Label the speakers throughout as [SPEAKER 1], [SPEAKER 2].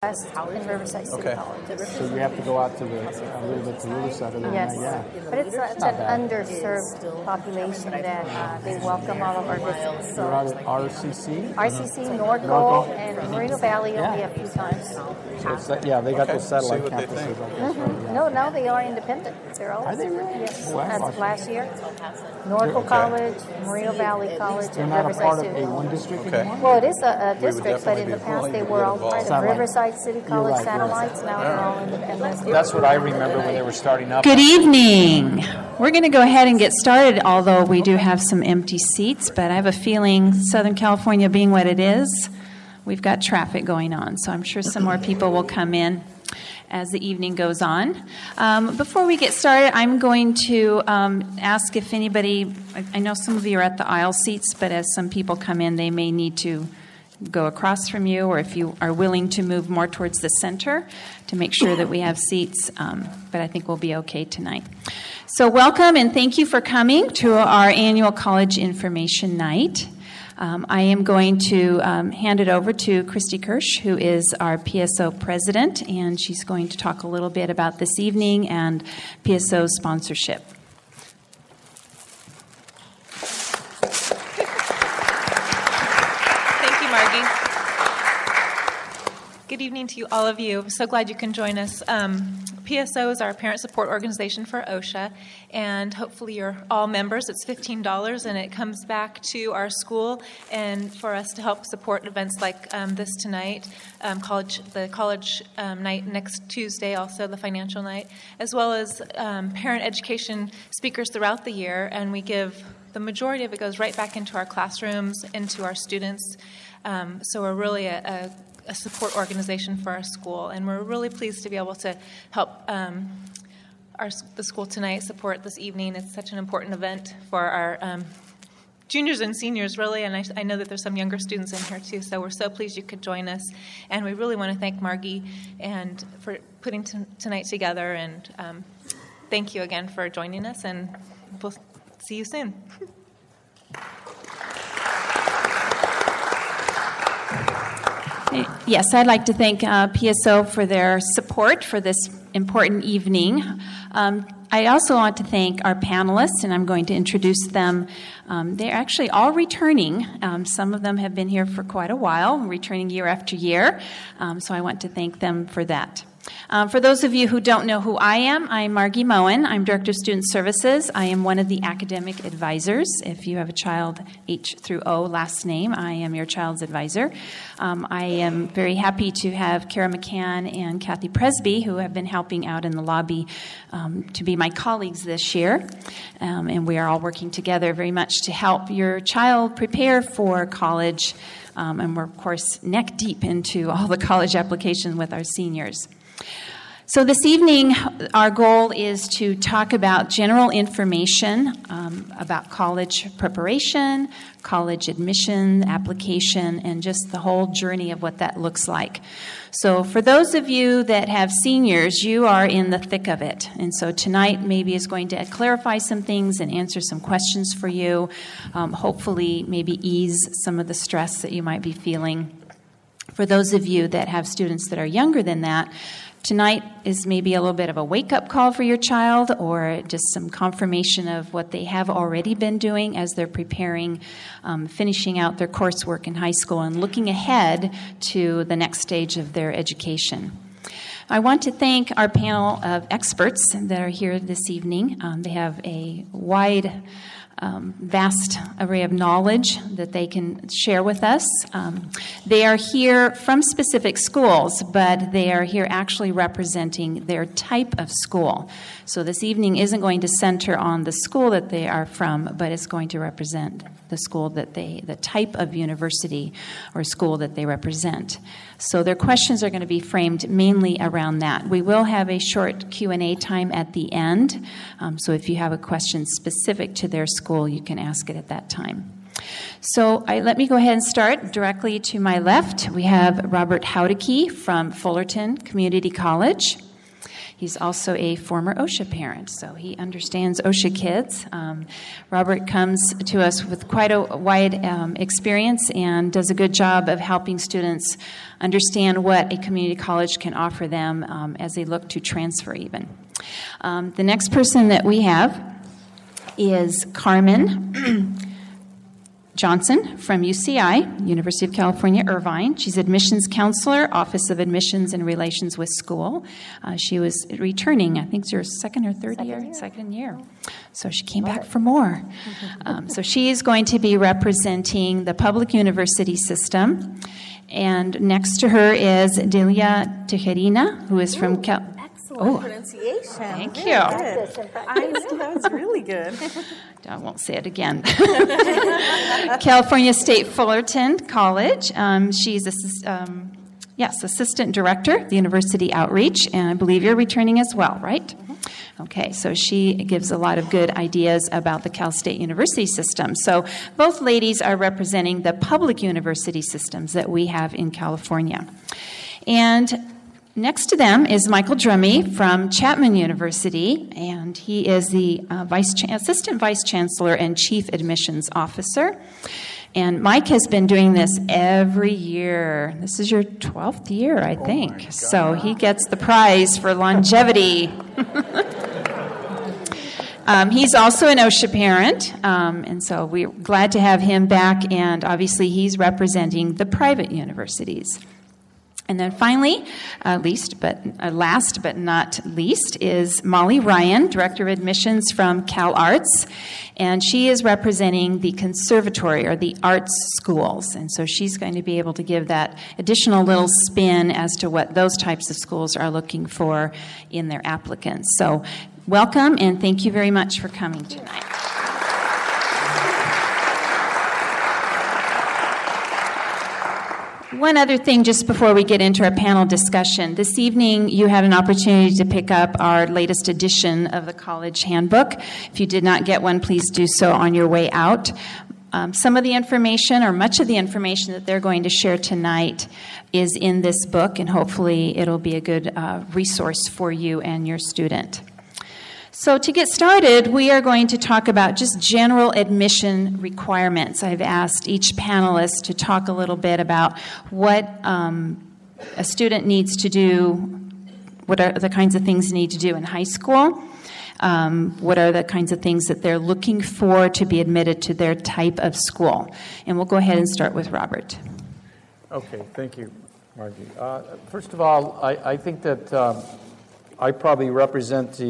[SPEAKER 1] in Riverside City College.
[SPEAKER 2] So you have to go out to a little bit to Riverside.
[SPEAKER 1] Yes, but it's an underserved population that they welcome all of our visitors.
[SPEAKER 2] You're out at RCC?
[SPEAKER 1] RCC, Norco, and Moreno Valley only a few times.
[SPEAKER 2] So they got those satellite campuses.
[SPEAKER 1] No, now they are independent. They're all.
[SPEAKER 2] Are they really?
[SPEAKER 1] Yes,
[SPEAKER 2] Wow.
[SPEAKER 1] as of last year. Norco College, Moreno Valley College,
[SPEAKER 2] They're
[SPEAKER 1] and
[SPEAKER 2] not a
[SPEAKER 1] Riverside
[SPEAKER 2] part of
[SPEAKER 1] City.
[SPEAKER 2] A1 district anymore?
[SPEAKER 1] Well, it is a district, but in the past they were all part of Riverside City College
[SPEAKER 2] right,
[SPEAKER 1] satellites. Now they're all independent.
[SPEAKER 2] That's what I remember when they were starting up.
[SPEAKER 3] Good evening. We're going to go ahead and get started, although we do have some empty seats, but I have a feeling Southern California being what it is, we've got traffic going on, so I'm sure some more people will come in as the evening goes on. Before we get started, I'm going to ask if anybody, I know some of you are at the aisle seats, but as some people come in, they may need to go across from you, or if you are willing to move more towards the center to make sure that we have seats, but I think we'll be okay tonight. So welcome and thank you for coming to our annual College Information Night. I am going to hand it over to Christy Kirsch, who is our PSO president, and she's going to talk a little bit about this evening and PSO sponsorship.
[SPEAKER 4] Thank you, Marghy. Good evening to you, all of you. I'm so glad you can join us. PSO is our parent support organization for OCHSA, and hopefully you're all members. It's $15, and it comes back to our school and for us to help support events like this tonight, the college night next Tuesday, also the financial night, as well as parent education speakers throughout the year, and we give the majority of it goes right back into our classrooms, into our students. So we're really a support organization for our school, and we're really pleased to be able to help the school tonight support this evening. It's such an important event for our juniors and seniors, really, and I know that there's some younger students in here too, so we're so pleased you could join us, and we really want to thank Marghy and for putting tonight together, and thank you again for joining us, and we'll see you soon.
[SPEAKER 3] Yes, I'd like to thank PSO for their support for this important evening. I also want to thank our panelists, and I'm going to introduce them. They're actually all returning. Some of them have been here for quite a while, returning year after year, so I want to thank them for that. For those of you who don't know who I am, I'm Marghy Moen. I'm Director of Student Services. I am one of the academic advisors. If you have a child H through O last name, I am your child's advisor. I am very happy to have Kara McCann and Kathy Presby, who have been helping out in the lobby, to be my colleagues this year. And we are all working together very much to help your child prepare for college. And we're, of course, neck deep into all the college applications with our seniors. So this evening, our goal is to talk about general information about college preparation, college admission, application, and just the whole journey of what that looks like. So for those of you that have seniors, you are in the thick of it. And so tonight maybe is going to clarify some things and answer some questions for you, hopefully maybe ease some of the stress that you might be feeling. For those of you that have students that are younger than that, tonight is maybe a little bit of a wake-up call for your child, or just some confirmation of what they have already been doing as they're preparing, finishing out their coursework in high school and looking ahead to the next stage of their education. I want to thank our panel of experts that are here this evening. They have a wide vast array of knowledge that they can share with us. They are here from specific schools, but they are here actually representing their type of school. So this evening isn't going to center on the school that they are from, but it's going to represent the school that the type of university or school that they represent. So their questions are going to be framed mainly around that. We will have a short Q&A time at the end, so if you have a question specific to their school, you can ask it at that time. So let me go ahead and start. Directly to my left, we have Robert Haudeke from Fullerton Community College. He's also a former OCHSA parent, so he understands OCHSA kids. Robert comes to us with quite a wide experience and does a good job of helping students understand what a community college can offer them as they look to transfer even. The next person that we have is Carmen Johnson from UCI, University of California, Irvine. She's admissions counselor, Office of Admissions and Relations with School. She was returning, I think it's her second or third year? Second year. So she came back for more. So she is going to be representing the public university system. And next to her is Delia Tejerina, who is from
[SPEAKER 5] Excellent pronunciation.
[SPEAKER 3] Thank you.
[SPEAKER 5] I know, that was really good.
[SPEAKER 3] I won't say it again. California State Fullerton College. She's assistant director of the University Outreach, and I believe you're returning as well, right? Okay, so she gives a lot of good ideas about the Cal State University system. So both ladies are representing the public university systems that we have in California. And next to them is Michael Drummy from Chapman University, and he is the Assistant Vice Chancellor and Chief Admissions Officer. And Mike has been doing this every year. This is your 12th year, I think. So he gets the prize for longevity. He's also an OCHSA parent, and so we're glad to have him back, and obviously he's representing the private universities. And then finally, last but not least, is Molly Ryan, Director of Admissions from Cal Arts, and she is representing the Conservatory, or the arts schools. And so she's going to be able to give that additional little spin as to what those types of schools are looking for in their applicants. So welcome, and thank you very much for coming tonight. One other thing just before we get into our panel discussion. This evening you had an opportunity to pick up our latest edition of the College Handbook. If you did not get one, please do so on your way out. Some of the information, or much of the information that they're going to share tonight, is in this book, and hopefully it'll be a good resource for you and your student. So to get started, we are going to talk about just general admission requirements. I've asked each panelist to talk a little bit about what a student needs to do, what are the kinds of things they need to do in high school, what are the kinds of things that they're looking for to be admitted to their type of school. And we'll go ahead and start with Robert.
[SPEAKER 2] Okay, thank you, Marghy. First of all, I think that I probably represent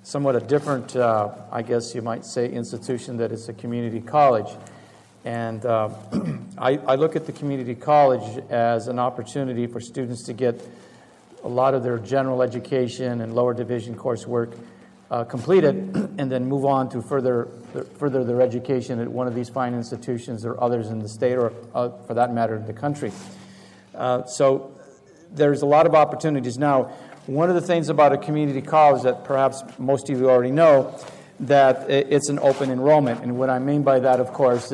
[SPEAKER 2] somewhat a different, I guess you might say, institution that is a community college. And I look at the community college as an opportunity for students to get a lot of their general education and lower division coursework completed, and then move on to further their education at one of these fine institutions or others in the state, or for that matter, the country. So there's a lot of opportunities. Now, one of the things about a community college that perhaps most of you already know, that it's an open enrollment. And what I mean by that, of course,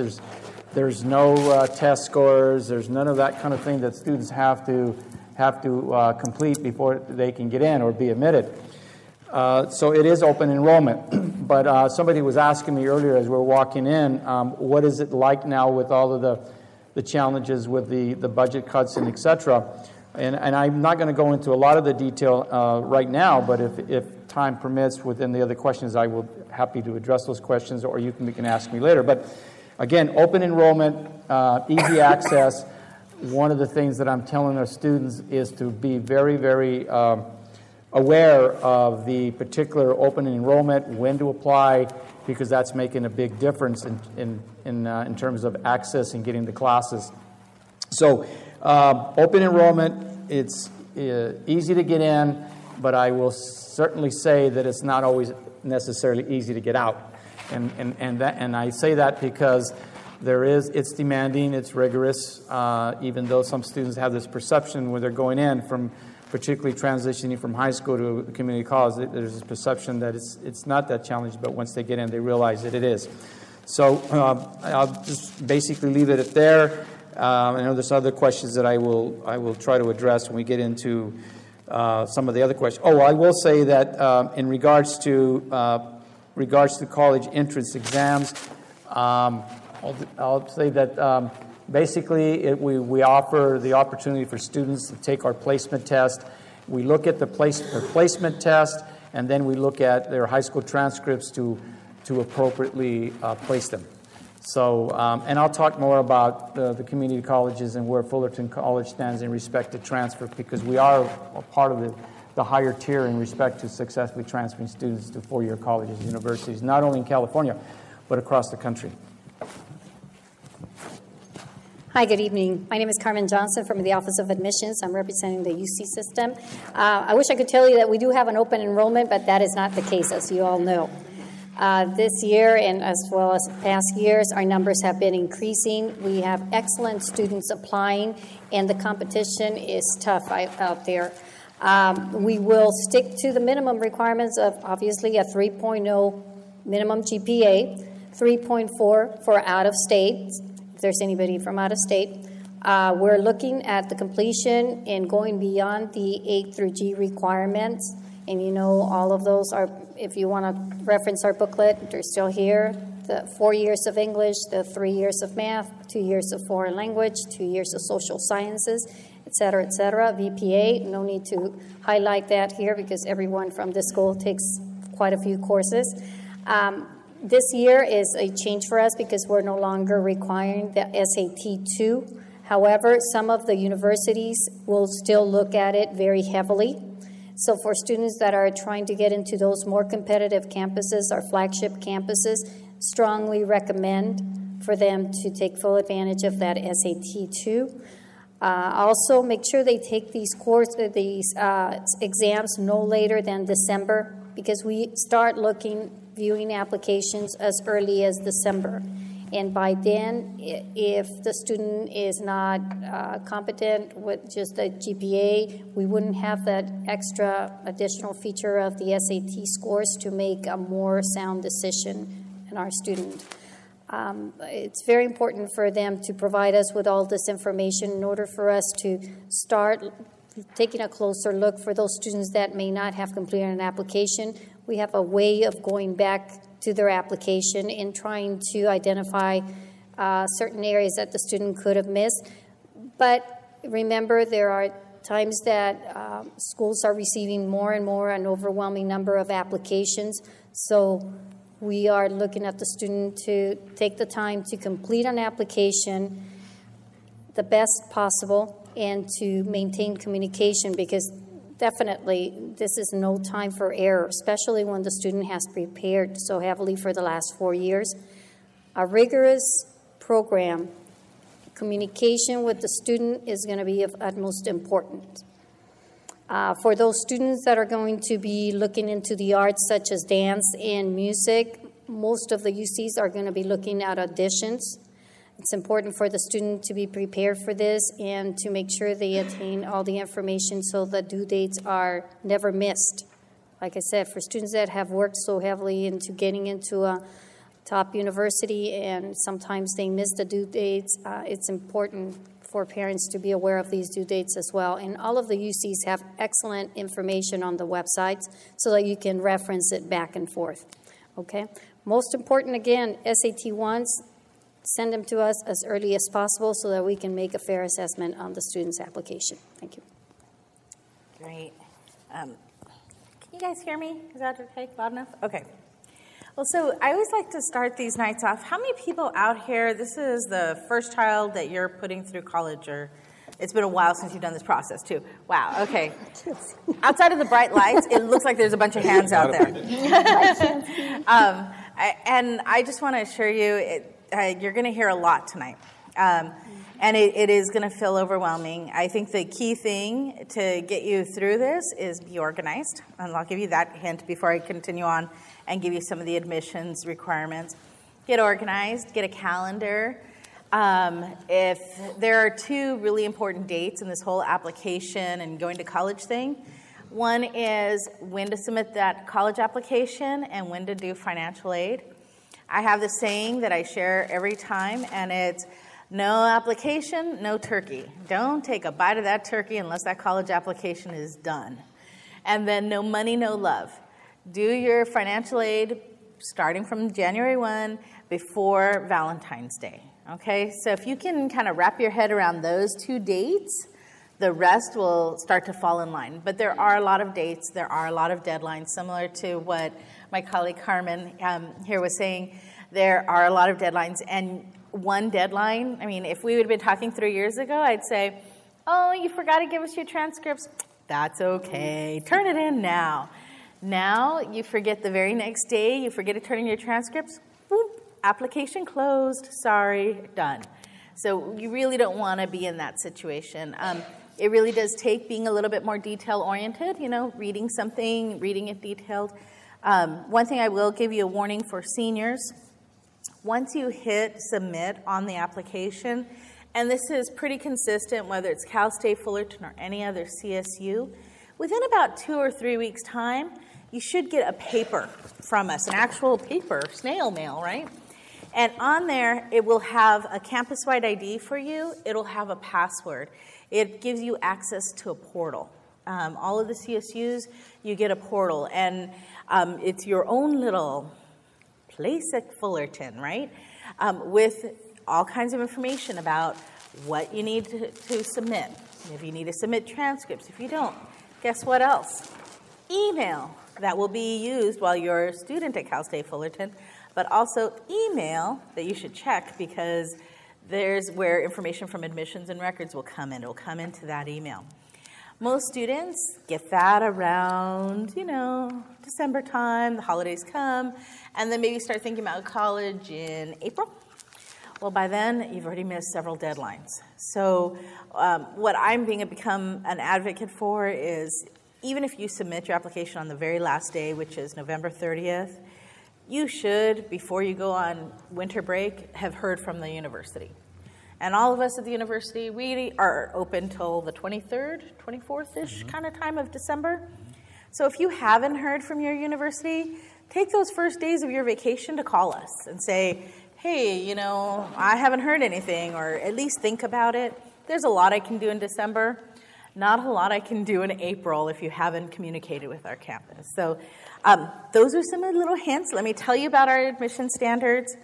[SPEAKER 2] there's no test scores, there's none of that kind of thing that students have to complete before they can get in or be admitted. So it is open enrollment. But somebody was asking me earlier as we were walking in, what is it like now with all of the challenges with the budget cuts and et cetera. And I'm not going to go into a lot of the detail right now, but if time permits within the other questions, I will be happy to address those questions, or you can ask me later. But again, open enrollment, easy access. One of the things that I'm telling our students is to be very, very aware of the particular open enrollment, when to apply, because that's making a big difference in terms of access and getting the classes. So open enrollment, it's easy to get in, but I will certainly say that it's not always necessarily easy to get out. And I say that because it's demanding, it's rigorous, even though some students have this perception when they're going in, from particularly transitioning from high school to community college, there's this perception that it's not that challenging, but once they get in, they realize that it is. So I'll just basically leave it at there. I know there's other questions that I will try to address when we get into some of the other questions. Oh, I will say that in regards to college entrance exams, I'll say that basically we offer the opportunity for students to take our placement test. We look at their placement test, and then we look at their high school transcripts to appropriately place them. So, and I'll talk more about the community colleges and where Fullerton College stands in respect to transfer, because we are a part of the higher tier in respect to successfully transferring students to four-year colleges and universities, not only in California, but across the country.
[SPEAKER 6] Hi, good evening. My name is Carmen Johnson from the Office of Admissions. I'm representing the UC system. I wish I could tell you that we do have an open enrollment, but that is not the case, as you all know. This year, and as well as past years, our numbers have been increasing. We have excellent students applying, and the competition is tough out there. We will stick to the minimum requirements of, obviously, a 3.0 minimum GPA, 3.4 for out-of-state, if there's anybody from out-of-state. We're looking at the completion and going beyond the 8 through G requirements. And you know, all of those are, if you want to reference our booklet, they're still here. The 4 years of English, the 3 years of math, 2 years of foreign language, 2 years of social sciences, et cetera, et cetera. VPA, no need to highlight that here because everyone from this school takes quite a few courses. This year is a change for us because we're no longer requiring the SAT-2. However, some of the universities will still look at it very heavily. So for students that are trying to get into those more competitive campuses, our flagship campuses, strongly recommend for them to take full advantage of that SAT-2. Also, make sure they take these exams no later than December, because we start viewing applications as early as December. And by then, if the student is not competent with just the GPA, we wouldn't have that extra additional feature of the SAT scores to make a more sound decision in our student. It's very important for them to provide us with all this information in order for us to start taking a closer look for those students that may not have completed an application. We have a way of going back to their application and trying to identify certain areas that the student could have missed. But remember, there are times that schools are receiving more and more, an overwhelming number of applications. So we are looking at the student to take the time to complete an application the best possible and to maintain communication, because definitely this is no time for error, especially when the student has prepared so heavily for the last 4 years. A rigorous program, communication with the student is going to be of utmost importance. For those students that are going to be looking into the arts such as dance and music, most of the UCs are going to be looking at auditions. It's important for the student to be prepared for this and to make sure they attain all the information so the due dates are never missed. Like I said, for students that have worked so heavily into getting into a top university and sometimes they miss the due dates, it's important for parents to be aware of these due dates as well. And all of the UCs have excellent information on the websites so that you can reference it back and forth. Okay? Most important, again, SAT 1s, send them to us as early as possible so that we can make a fair assessment on the student's application. Thank you.
[SPEAKER 5] Great. Can you guys hear me? Is that okay? Loud enough? Okay. Well, so I always like to start these nights off. How many people out here, this is the first child that you're putting through college, or it's been a while since you've done this process too? Wow, okay. Outside of the bright lights, it looks like there's a bunch of hands out there. And I just want to assure you, you're going to hear a lot tonight. And it is going to feel overwhelming. I think the key thing to get you through this is be organized. And I'll give you that hint before I continue on and give you some of the admissions requirements. Get organized, get a calendar. If there are two really important dates in this whole application and going to college thing, one is when to submit that college application and when to do financial aid. I have this saying that I share every time, and it's No application, no turkey. Don't take a bite of that turkey unless that college application is done. And then no money, no love. Do your financial aid starting from January 1 before Valentine's Day. Okay, so if you can kind of wrap your head around those 2 dates, the rest will start to fall in line. But there are a lot of dates, there are a lot of deadlines, similar to what my colleague Carmen here was saying. There are a lot of deadlines, and one deadline, I mean, if we would have been talking 3 years ago, I'd say, oh, you forgot to give us your transcripts. That's okay. Turn it in now. Now, you forget the very next day, you forget to turn in your transcripts, boop, application closed, sorry, done. So you really don't want to be in that situation. It really does take being a little bit more detail-oriented, you know, reading something, reading it detailed. One thing I will give you a warning for seniors, once you hit submit on the application, and this is pretty consistent whether it's Cal State Fullerton or any other CSU, within about 2 or 3 weeks' time, you should get a paper from us, an actual paper, snail mail, right? And on there, it will have a campus-wide ID for you. It'll have a password. It gives you access to a portal. All of the CSUs, you get a portal, and it's your own little place at Fullerton, right? With all kinds of information about what you need to submit. If you need to submit transcripts, if you don't, guess what else? Email that will be used while you're a student at Cal State Fullerton, but also email that you should check because there's where information from admissions and records will come in. It will come into that email. Most students get that around, you know, December time, the holidays come, and then maybe start thinking about college in April. Well, by then, you've already missed several deadlines. So what I'm become an advocate for is even if you submit your application on the very last day, which is November 30th, you should, before you go on winter break, have heard from the university. And all of us at the university, we are open till the 23rd, 24th-ish kind of time of December. So if you haven't heard from your university, take those first days of your vacation to call us and say, hey, you know, I haven't heard anything, or at least think about it. There's a lot I can do in December. Not a lot I can do in April if you haven't communicated with our campus. So those are some little hints. Let me tell you about our admission standards.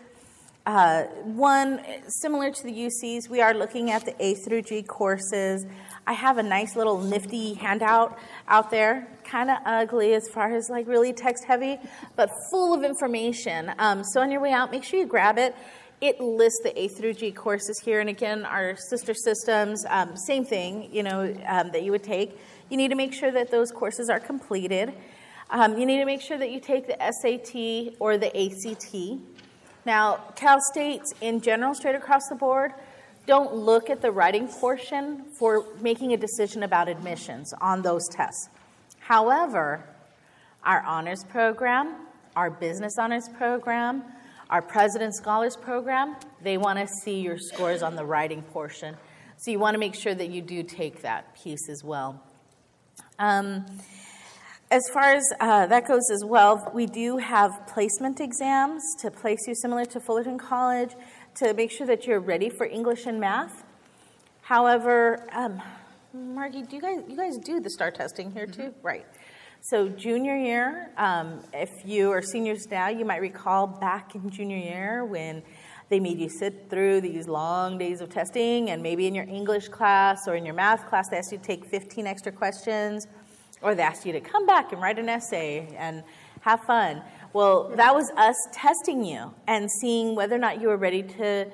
[SPEAKER 5] One, similar to the UCs, we are looking at the A through G courses. I have a nice little nifty handout out there, kind of ugly as far as like really text heavy, but full of information. So on your way out, make sure you grab it. It lists the A through G courses here, and again, our sister systems, same thing, you know, that you would take. You need to make sure that those courses are completed. You need to make sure that you take the SAT or the ACT. Now, Cal State's in general, straight across the board, don't look at the writing portion for making a decision about admissions on those tests. However, our honors program, our business honors program, our President Scholars Program, they want to see your scores on the writing portion. So you want to make sure that you do take that piece as well. As far as that goes as well, we do have placement exams to place you similar to Fullerton College to make sure that you're ready for English and math. However, Marghy, you guys do the STAR testing here too? Right. So junior year, if you are seniors now, you might recall back in junior year when they made you sit through these long days of testing, and maybe in your English class or in your math class, they asked you to take 15 extra questions, or they asked you to come back and write an essay and have fun. Well, that was us testing you and seeing whether or not you were ready to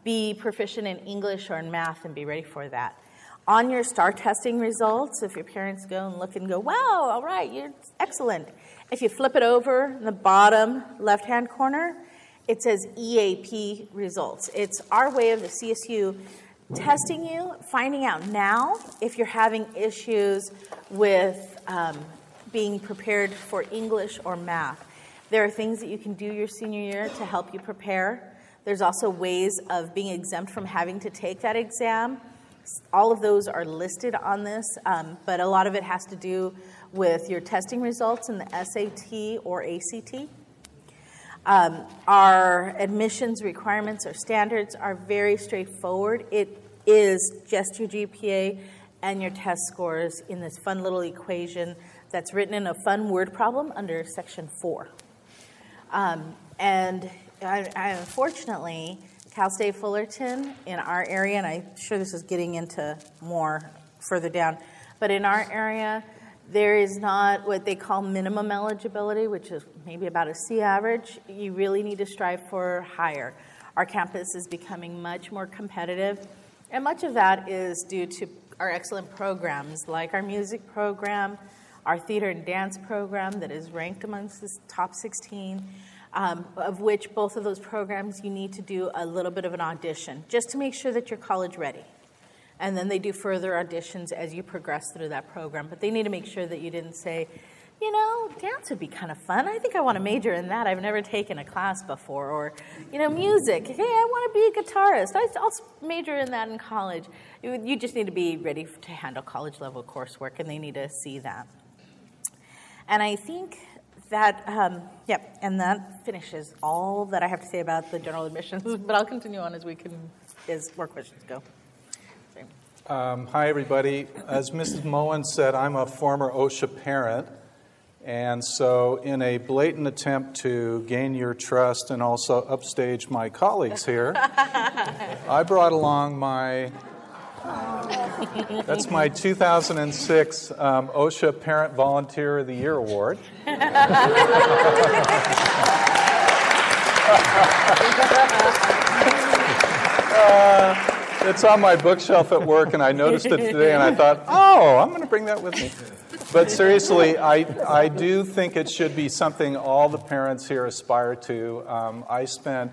[SPEAKER 5] be proficient in English or in math and be ready for that. On your STAR testing results, if your parents go and look and go, wow, all right, you're excellent. If you flip it over in the bottom left-hand corner, it says EAP results. It's our way of the CSU testing you, finding out now if you're having issues with being prepared for English or math. There are things that you can do your senior year to help you prepare. There's also ways of being exempt from having to take that exam. All of those are listed on this, but a lot of it has to do with your testing results in the SAT or ACT. Our admissions requirements or standards are very straightforward. It is just your GPA and your test scores in this fun little equation that's written in a fun word problem under Section 4. And unfortunately, Cal State Fullerton in our area, and I'm sure this is getting into more further down, but in our area, there is not what they call minimum eligibility, which is maybe about a C average. You really need to strive for higher. Our campus is becoming much more competitive, and much of that is due to our excellent programs, like our music program, our theater and dance program that is ranked amongst the top 16, of which both of those programs you need to do a little bit of an audition, just to make sure that you're college ready. And then they do further auditions as you progress through that program. But they need to make sure that you didn't say, you know, dance would be kind of fun. I think I want to major in that. I've never taken a class before. Or, you know, music. Hey, I want to be a guitarist. I'll major in that in college. You just need to be ready to handle college-level coursework, and they need to see that. And I think that, and that finishes all that I have to say about the general admissions. But I'll continue on as more questions go.
[SPEAKER 7] Hi, everybody. As Mrs. Moen said, I'm a former OCHSA parent, and so in a blatant attempt to gain your trust and also upstage my colleagues here, I brought along that's my 2006 OCHSA Parent Volunteer of the Year Award. It's on my bookshelf at work, and I noticed it today, and I thought, oh, I'm going to bring that with me. But seriously, I do think it should be something all the parents here aspire to. I spent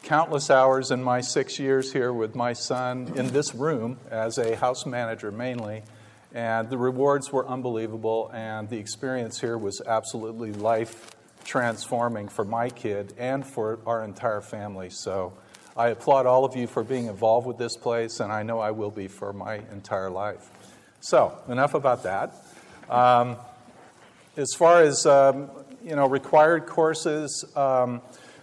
[SPEAKER 7] countless hours in my 6 years here with my son in this room as a house manager mainly, and the rewards were unbelievable, and the experience here was absolutely life-transforming for my kid and for our entire family. So I applaud all of you for being involved with this place, and I know I will be for my entire life. So, enough about that. As far as required courses,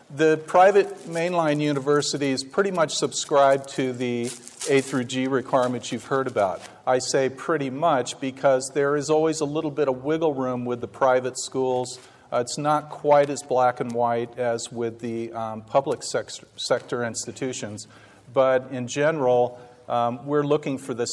[SPEAKER 7] the private mainline universities pretty much subscribe to the A through G requirements you've heard about. I say pretty much because there is always a little bit of wiggle room with the private schools. It's not quite as black and white as with the public sector institutions, but in general, we're all looking for the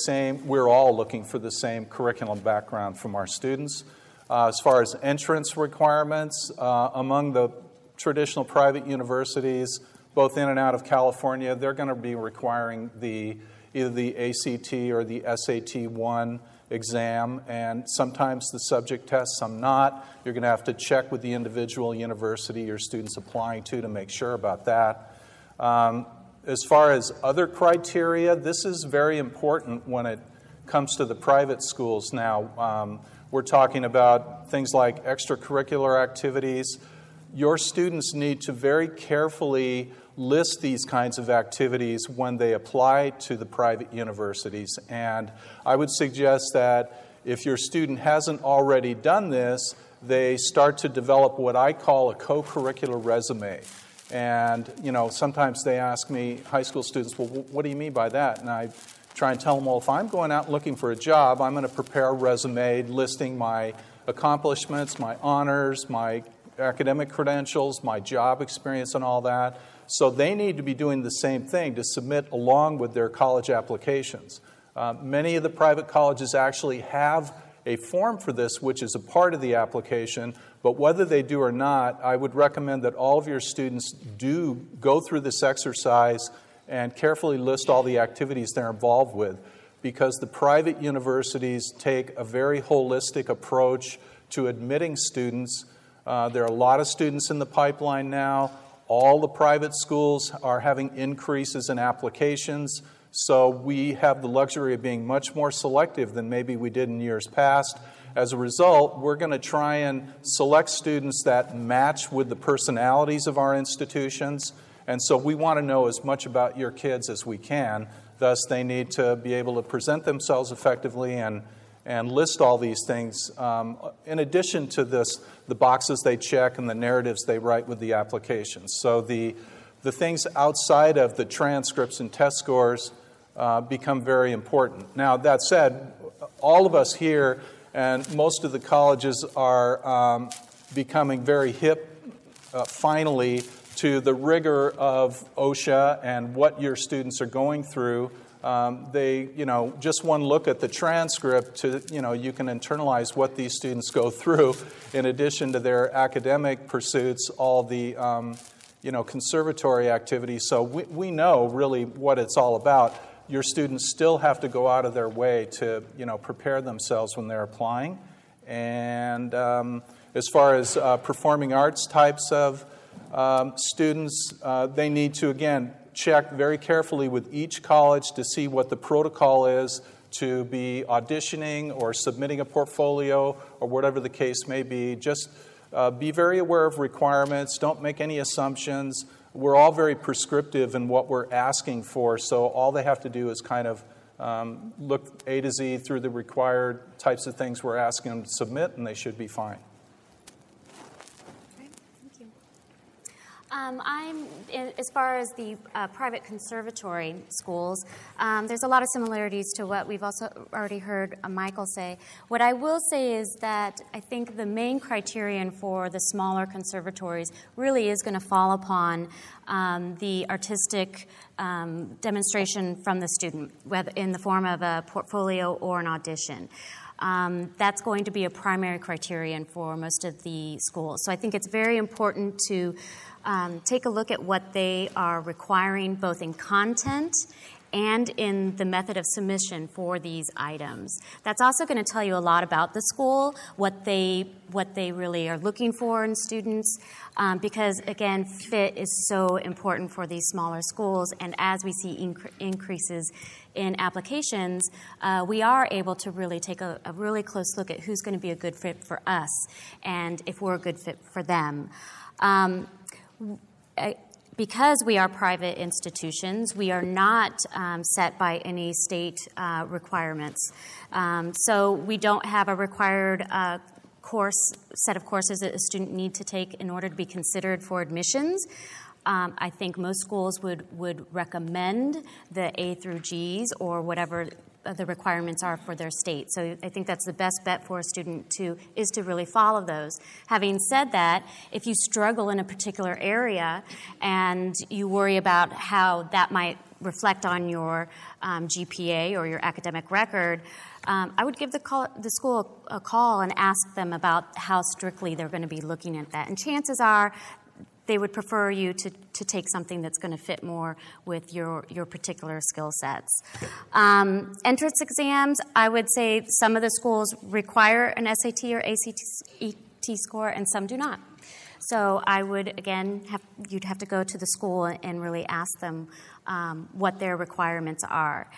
[SPEAKER 7] same curriculum background from our students. As far as entrance requirements, among the traditional private universities, both in and out of California, they're going to be requiring either the ACT or the SAT-1 exam, and sometimes the subject test, some not. You're going to have to check with the individual university your student's applying to make sure about that. As far as other criteria, this is very important when it comes to the private schools now. We're talking about things like extracurricular activities. Your students need to very carefully list these kinds of activities when they apply to the private universities. And I would suggest that if your student hasn't already done this, they start to develop what I call a co-curricular resume. And, sometimes they ask me, high school students, well, what do you mean by that? And I try and tell them, well, if I'm going out looking for a job, I'm going to prepare a resume listing my accomplishments, my honors, my academic credentials, my job experience, and all that. So they need to be doing the same thing to submit along with their college applications. Many of the private colleges actually have a form for this, which is a part of the application, but whether they do or not, I would recommend that all of your students do go through this exercise and carefully list all the activities they're involved with, because the private universities take a very holistic approach to admitting students. There are a lot of students in the pipeline now. All the private schools are having increases in applications, so we have the luxury of being much more selective than maybe we did in years past. As a result, we're going to try and select students that match with the personalities of our institutions, and so we want to know as much about your kids as we can. Thus, they need to be able to present themselves effectively and and list all these things in addition to the boxes they check and the narratives they write with the applications. So the things outside of the transcripts and test scores become very important. Now, that said, all of us here and most of the colleges are becoming very hip, finally, to the rigor of OCHSA and what your students are going through. They, just one look at the transcript, you can internalize what these students go through in addition to their academic pursuits, all the, conservatory activities. So we know really what it's all about. Your students still have to go out of their way to, prepare themselves when they're applying. And as far as performing arts types of students, they need to, again, check very carefully with each college to see what the protocol is to be auditioning or submitting a portfolio or whatever the case may be. Just be very aware of requirements. Don't make any assumptions. We're all very prescriptive in what we're asking for, so all they have to do is kind of look A to Z through the required types of things we're asking them to submit, and they should be fine.
[SPEAKER 8] As far as the private conservatory schools, there's a lot of similarities to what we've also already heard Michael say. What I will say is that I think the main criterion for the smaller conservatories really is going to fall upon the artistic demonstration from the student, whether in the form of a portfolio or an audition. That's going to be a primary criterion for most of the schools. So I think it's very important to take a look at what they are requiring both in content and in the method of submission for these items. That's also going to tell you a lot about the school, what they really are looking for in students, because again, fit is so important for these smaller schools, and as we see increases in applications, we are able to really take a really close look at who's going to be a good fit for us and if we're a good fit for them. Because we are private institutions, we are not set by any state requirements. So we don't have a required set of courses that a student needs to take in order to be considered for admissions. I think most schools would recommend the A through Gs or whatever the requirements are for their state. So I think that's the best bet for a student is to really follow those. Having said that, if you struggle in a particular area and you worry about how that might reflect on your GPA or your academic record, I would give the school a call and ask them about how strictly they're going to be looking at that. And chances are they would prefer you to take something that's going to fit more with your particular skill sets. Entrance exams, I would say some of the schools require an SAT or ACT score and some do not. So I would, again, you'd have to go to the school and really ask them what their requirements are.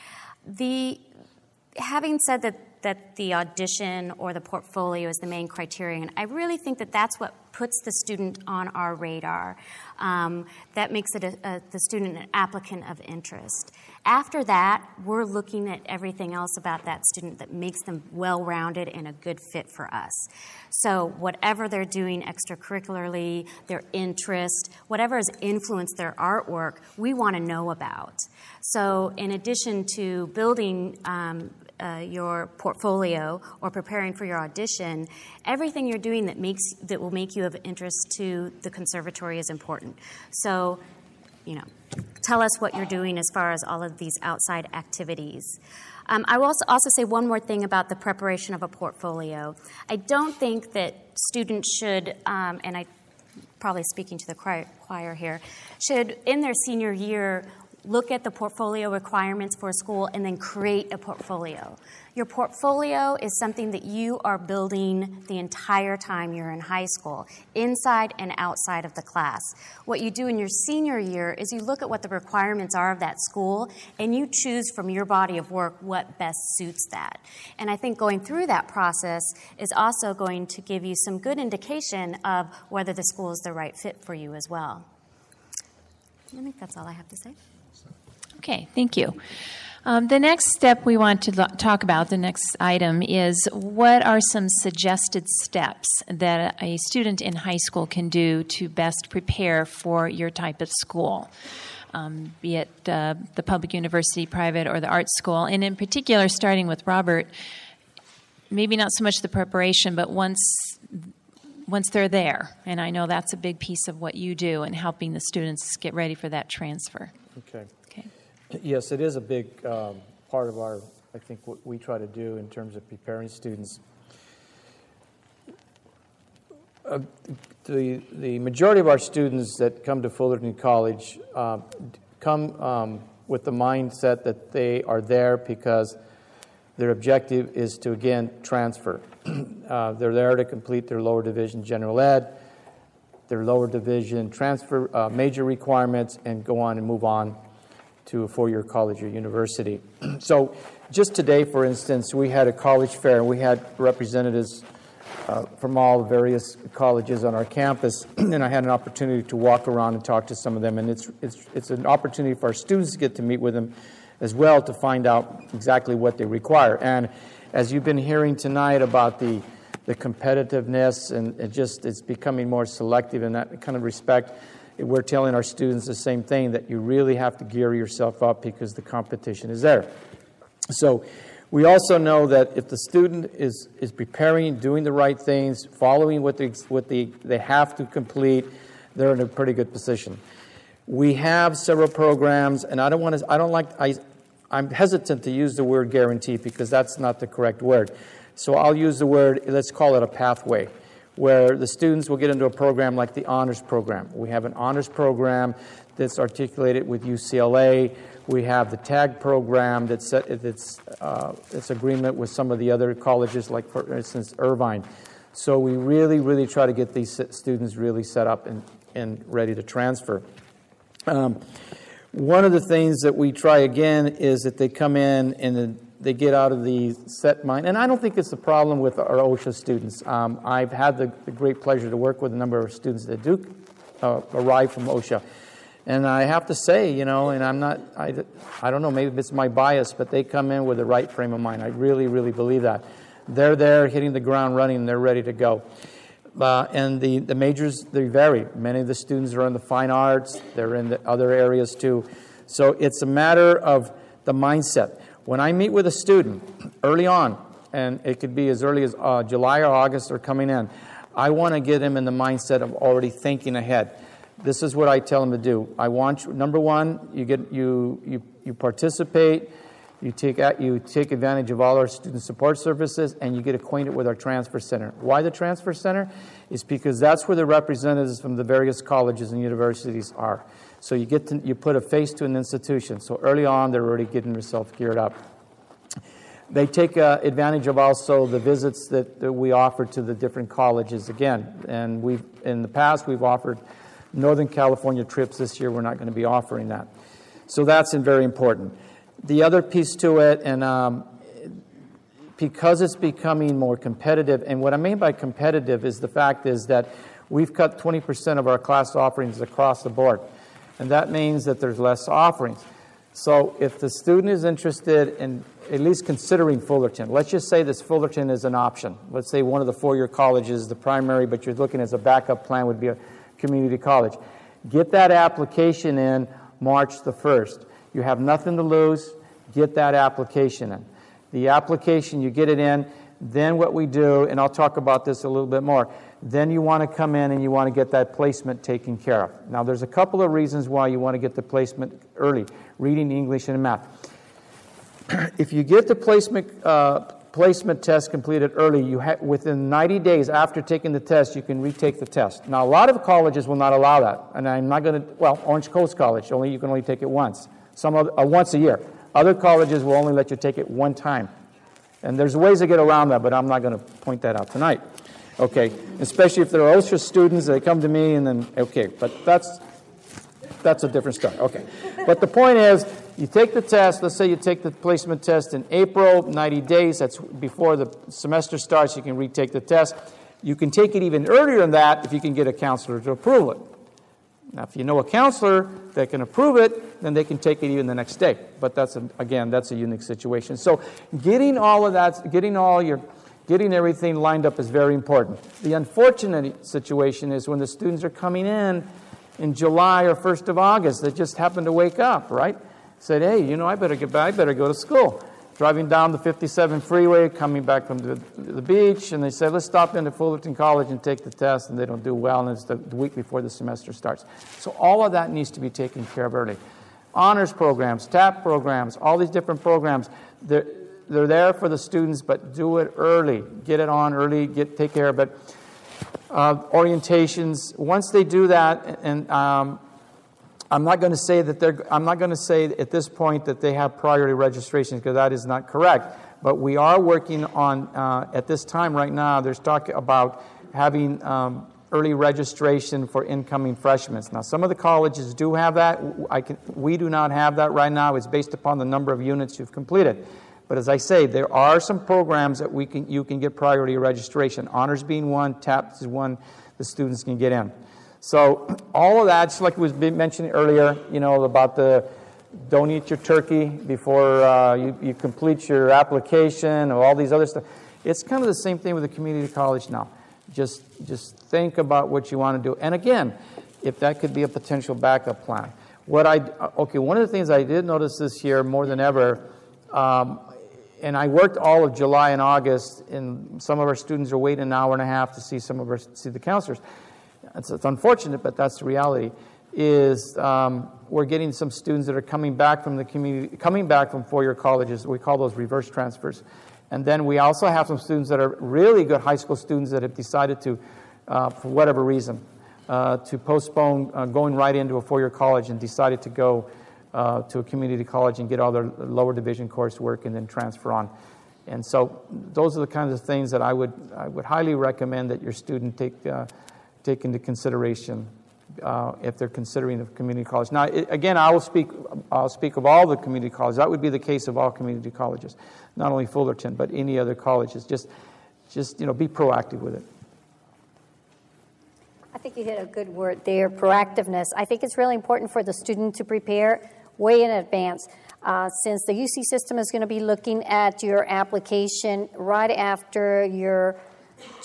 [SPEAKER 8] Having said that the audition or the portfolio is the main criterion, I really think that that's what puts the student on our radar. That makes it the student an applicant of interest. After that, we're looking at everything else about that student that makes them well-rounded and a good fit for us. So whatever they're doing extracurricularly, their interest, whatever has influenced their artwork, we want to know about. So in addition to building your portfolio or preparing for your audition, everything you're doing that will make you of interest to the conservatory is important. So, tell us what you're doing as far as all of these outside activities. I will also say one more thing about the preparation of a portfolio. I don't think that students should, and I'm probably speaking to the choir here, should in their senior year look at the portfolio requirements for a school and then create a portfolio. Your portfolio is something that you are building the entire time you're in high school, inside and outside of the class. What you do in your senior year is you look at what the requirements are of that school and you choose from your body of work what best suits that. And I think going through that process is also going to give you some good indication of whether the school is the right fit for you as well. I think that's all I have to say.
[SPEAKER 3] Okay, thank you. The next step we want to talk about, the next item, is what are some suggested steps that a student in high school can do to best prepare for your type of school, be it the public university, private, or the art school. And in particular, starting with Robert, maybe not so much the preparation, but once they're there. And I know that's a big piece of what you do in helping the students get ready for that transfer.
[SPEAKER 2] Okay. Yes, it is a big part of our, I think, what we try to do in terms of preparing students. The majority of our students that come to Fullerton College come with the mindset that they are there because their objective is to, again, transfer. They're there to complete their lower division general ed, their lower division transfer major requirements, and go on and move on to a four-year college or university. So just today, for instance, we had a college fair, and we had representatives from all the various colleges on our campus, and I had an opportunity to walk around and talk to some of them, and it's an opportunity for our students to get to meet with them as well to find out exactly what they require. And as you've been hearing tonight about the competitiveness, and it's becoming more selective in that kind of respect, we're telling our students the same thing, that you really have to gear yourself up because the competition is there. So we also know that if the student is preparing, doing the right things, following what they have to complete, they're in a pretty good position. We have several programs, and I'm hesitant to use the word guarantee because that's not the correct word. So I'll use the word, let's call it a pathway, where the students will get into a program like the honors program. We have an honors program that's articulated with UCLA. We have the TAG program that's agreement with some of the other colleges, like, for instance, Irvine. So we really, really try to get these students really set up and ready to transfer. One of the things that we try again is that they come in and they get out of the set mind. And I don't think it's a problem with our OCHSA students. I've had the great pleasure to work with a number of students that do arrive from OCHSA. And I have to say, and I don't know, maybe it's my bias, but they come in with the right frame of mind. I really, really believe that. They're there hitting the ground running and they're ready to go. And the majors, they vary. Many of the students are in the fine arts. They're in the other areas too. So it's a matter of the mindset. When I meet with a student early on, and it could be as early as July or August or coming in, I want to get them in the mindset of already thinking ahead. This is what I tell them to do. I want you, number one, you participate, you take advantage of all our student support services, and you get acquainted with our transfer center. Why the transfer center? Is because that's where the representatives from the various colleges and universities are. So you put a face to an institution. So early on, they're already getting themselves geared up. They take advantage of also the visits that we offer to the different colleges again. And in the past, we've offered Northern California trips. This year, we're not going to be offering that. So that's very important. The other piece to it, and because it's becoming more competitive, and what I mean by competitive is the fact is that we've cut 20% of our class offerings across the board. And that means that there's less offerings. So if the student is interested in at least considering Fullerton, let's just say this Fullerton is an option. Let's say one of the four-year colleges, the primary, but you're looking as a backup plan would be a community college. Get that application in March the 1st. You have nothing to lose. Get that application in. The application, you get it in. Then what we do, and I'll talk about this a little bit more, then you want to come in and you want to get that placement taken care of. Now, there's a couple of reasons why you want to get the placement early: reading, English, and math. If you get the placement test completed early, within 90 days after taking the test, you can retake the test. Now, a lot of colleges will not allow that, and I'm not going to. Well, Orange Coast College, you can only take it once. Once a year. Other colleges will only let you take it one time. And there's ways to get around that, but I'm not going to point that out tonight. Okay, especially if they're OCHSA students, they come to me and then, okay, but that's a different story. Okay, but the point is, you take the test, let's say you take the placement test in April, 90 days, that's before the semester starts, you can retake the test. You can take it even earlier than that if you can get a counselor to approve it. Now, if you know a counselor that can approve it, then they can take it even the next day. But that's a unique situation. So getting all of that, getting everything lined up is very important. The unfortunate situation is when the students are coming in July or 1st of August, they just happen to wake up, right? Said, hey, I better go to school. Driving down the 57 freeway, coming back from the beach, and they say, let's stop into Fullerton College and take the test, and they don't do well, and it's the week before the semester starts. So all of that needs to be taken care of early. Honors programs, TAP programs, all these different programs, they're there for the students, but do it early. Get it on early, take care of it. Orientations, once they do that, and I'm not going to say at this point that they have priority registration, because that is not correct. But we are working on, at this time right now, there's talk about having early registration for incoming freshmen. Now, some of the colleges do have that. We do not have that right now. It's based upon the number of units you've completed. But as I say, there are some programs that you can get priority registration. Honors being one, TAPS is one, the students can get in. So all of that, just like was mentioned earlier, about don't eat your turkey before you complete your application or all these other stuff. It's kind of the same thing with the community college now. Just think about what you want to do. And again, if that could be a potential backup plan. One of the things I did notice this year more than ever, and I worked all of July and August, and some of our students are waiting an hour and a half to see see the counselors. It's unfortunate, but that's the reality, is we're getting some students that are coming back from the community, coming back from four-year colleges. We call those reverse transfers. And then we also have some students that are really good high school students that have decided to, for whatever reason, to postpone going right into a four-year college and decided to go to a community college and get all their lower division coursework and then transfer on. And so those are the kinds of things that I would highly recommend that your student take into consideration if they're considering a community college. Now, again, I'll speak of all the community colleges. That would be the case of all community colleges, not only Fullerton, but any other colleges. Just be proactive with it.
[SPEAKER 6] I think you hit a good word there, proactiveness. I think it's really important for the student to prepare way in advance. Since the UC system is going to be looking at your application right after your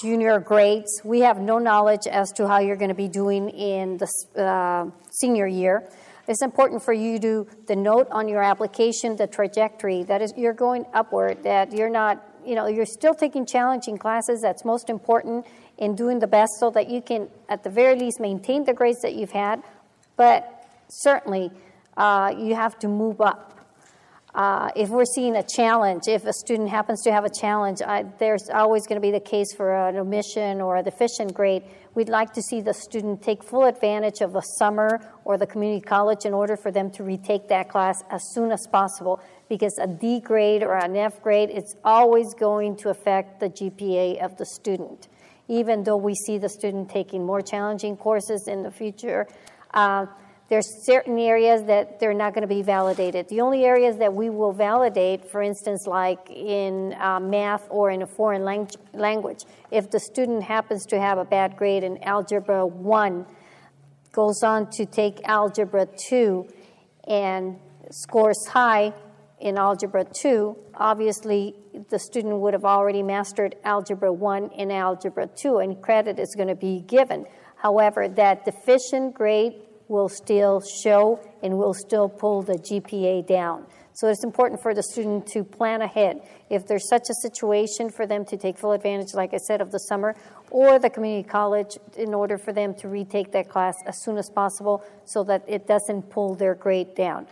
[SPEAKER 6] junior grades, we have no knowledge as to how you're going to be doing in the senior year. It's important for you to the note on your application, the trajectory, that is you're going upward, that you're not, you're still taking challenging classes. That's most important in doing the best so that you can, at the very least, maintain the grades that you've had. But certainly, you have to move up. If we're seeing a challenge, if a student happens to have a challenge, there's always going to be the case for an omission or a deficient grade. We'd like to see the student take full advantage of the summer or the community college in order for them to retake that class as soon as possible, because a D grade or an F grade, it's always going to affect the GPA of the student. Even though we see the student taking more challenging courses in the future, there's certain areas that they're not going to be validated. The only areas that we will validate, for instance, like in math or in a foreign language, if the student happens to have a bad grade in Algebra 1, goes on to take Algebra 2, and scores high in Algebra 2, obviously the student would have already mastered Algebra 1 and Algebra 2, and credit is going to be given. However, that deficient grade will still show and will still pull the GPA down. So it's important for the student to plan ahead. If there's such a situation for them to take full advantage, like I said, of the summer or the community college, in order for them to retake that class as soon as possible so that it doesn't pull their grade down.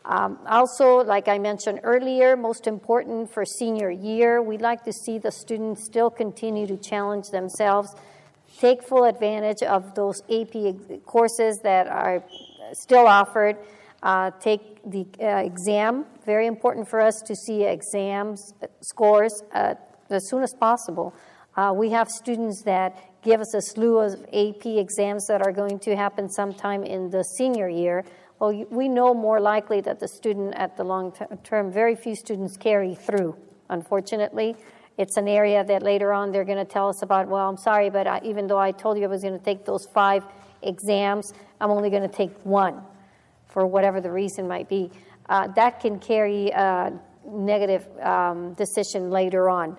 [SPEAKER 6] Also, like I mentioned earlier, most important for senior year, we'd like to see the students still continue to challenge themselves, take full advantage of those AP courses that are still offered. Take the exam. Very important for us to see exams scores as soon as possible. We have students that give us a slew of AP exams that are going to happen sometime in the senior year. Well, we know more likely that the student at the long term, very few students carry through, unfortunately. It's an area that later on they're going to tell us about, well, I'm sorry, but even though I told you I was going to take those 5 exams. I'm only going to take one for whatever the reason might be. That can carry a negative decision later on.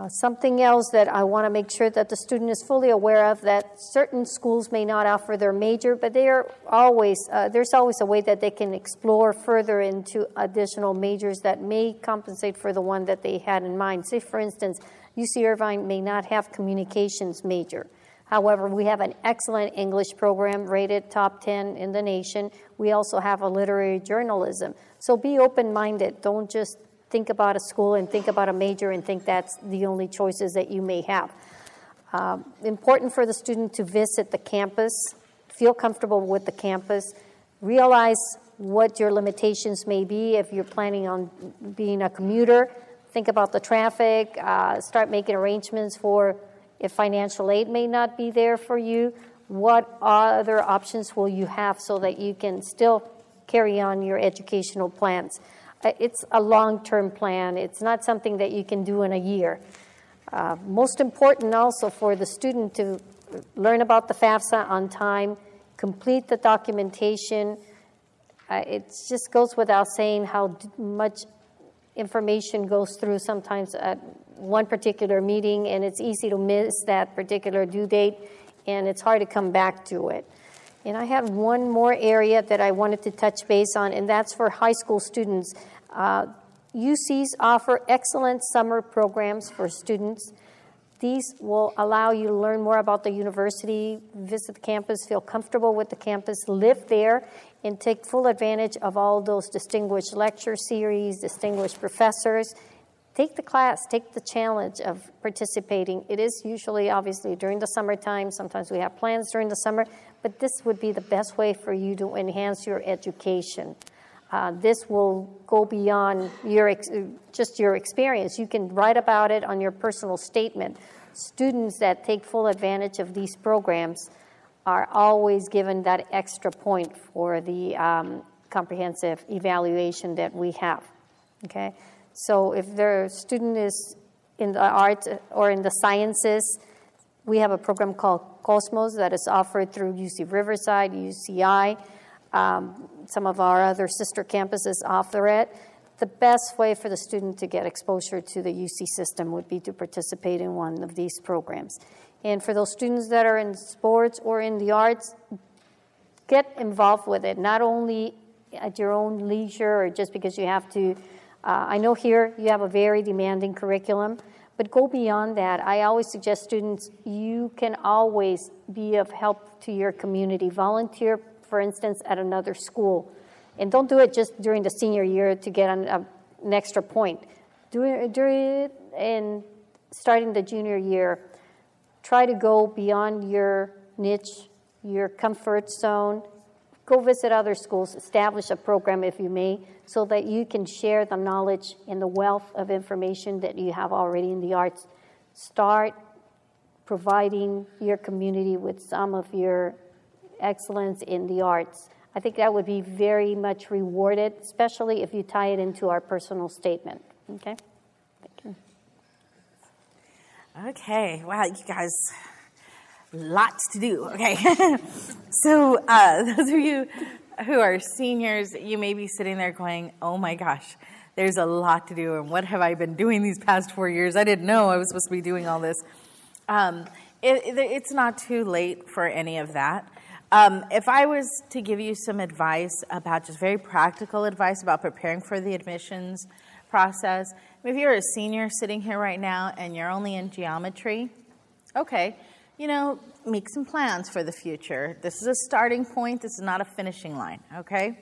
[SPEAKER 6] Something else that I want to make sure that the student is fully aware of, that certain schools may not offer their major, but there's always a way that they can explore further into additional majors that may compensate for the one that they had in mind. Say, for instance, UC Irvine may not have communications major. However, we have an excellent English program rated top 10 in the nation. We also have a literary journalism. So be open-minded. Don't just think about a school and think about a major and think that's the only choices that you may have. Important for the student to visit the campus, feel comfortable with the campus, realize what your limitations may be if you're planning on being a commuter. Think about the traffic, start making arrangements for if financial aid may not be there for you, what other options will you have so that you can still carry on your educational plans. It's a long-term plan. It's not something that you can do in a year. Most important also for the student to learn about the FAFSA on time, complete the documentation. It just goes without saying how much information goes through sometimes at one particular meeting, and it's easy to miss that particular due date, and it's hard to come back to it. And I have one more area that I wanted to touch base on, and that's for high school students. UCs offer excellent summer programs for students. These will allow you to learn more about the university, visit the campus, feel comfortable with the campus, live there, and take full advantage of all those distinguished lecture series, distinguished professors. Take the class, take the challenge of participating. It is usually, obviously, during the summertime. Sometimes we have plans during the summer, but this would be the best way for you to enhance your education. This will go beyond just your experience. You can write about it on your personal statement. Students that take full advantage of these programs are always given that extra point for the comprehensive evaluation that we have. Okay, so if their student is in the arts or in the sciences, we have a program called Cosmos that is offered through UC Riverside, UCI. Some of our other sister campuses offer it. The best way for the student to get exposure to the UC system would be to participate in one of these programs. And for those students that are in sports or in the arts, get involved with it, not only at your own leisure or just because you have to. I know here you have a very demanding curriculum, but go beyond that. I always suggest students, you can always be of help to your community. Volunteer, for instance, at another school. And don't do it just during the senior year to get an extra point. Do it in starting the junior year. Try to go beyond your niche, your comfort zone. Go visit other schools. Establish a program, if you may, so that you can share the knowledge and the wealth of information that you have already in the arts. Start providing your community with some of your excellence in the arts. I think that would be very much rewarded, especially if you tie it into our personal statement. Okay? Thank you.
[SPEAKER 5] Okay. Wow, you guys, lots to do. Okay. So those of you who are seniors, you may be sitting there going, oh my gosh, there's a lot to do, and what have I been doing these past 4 years? I didn't know I was supposed to be doing all this. It's not too late for any of that. If I was to give you some advice about just very practical advice about preparing for the admissions process, if you're a senior sitting here right now and you're only in geometry, okay, make some plans for the future. This is a starting point. This is not a finishing line, okay?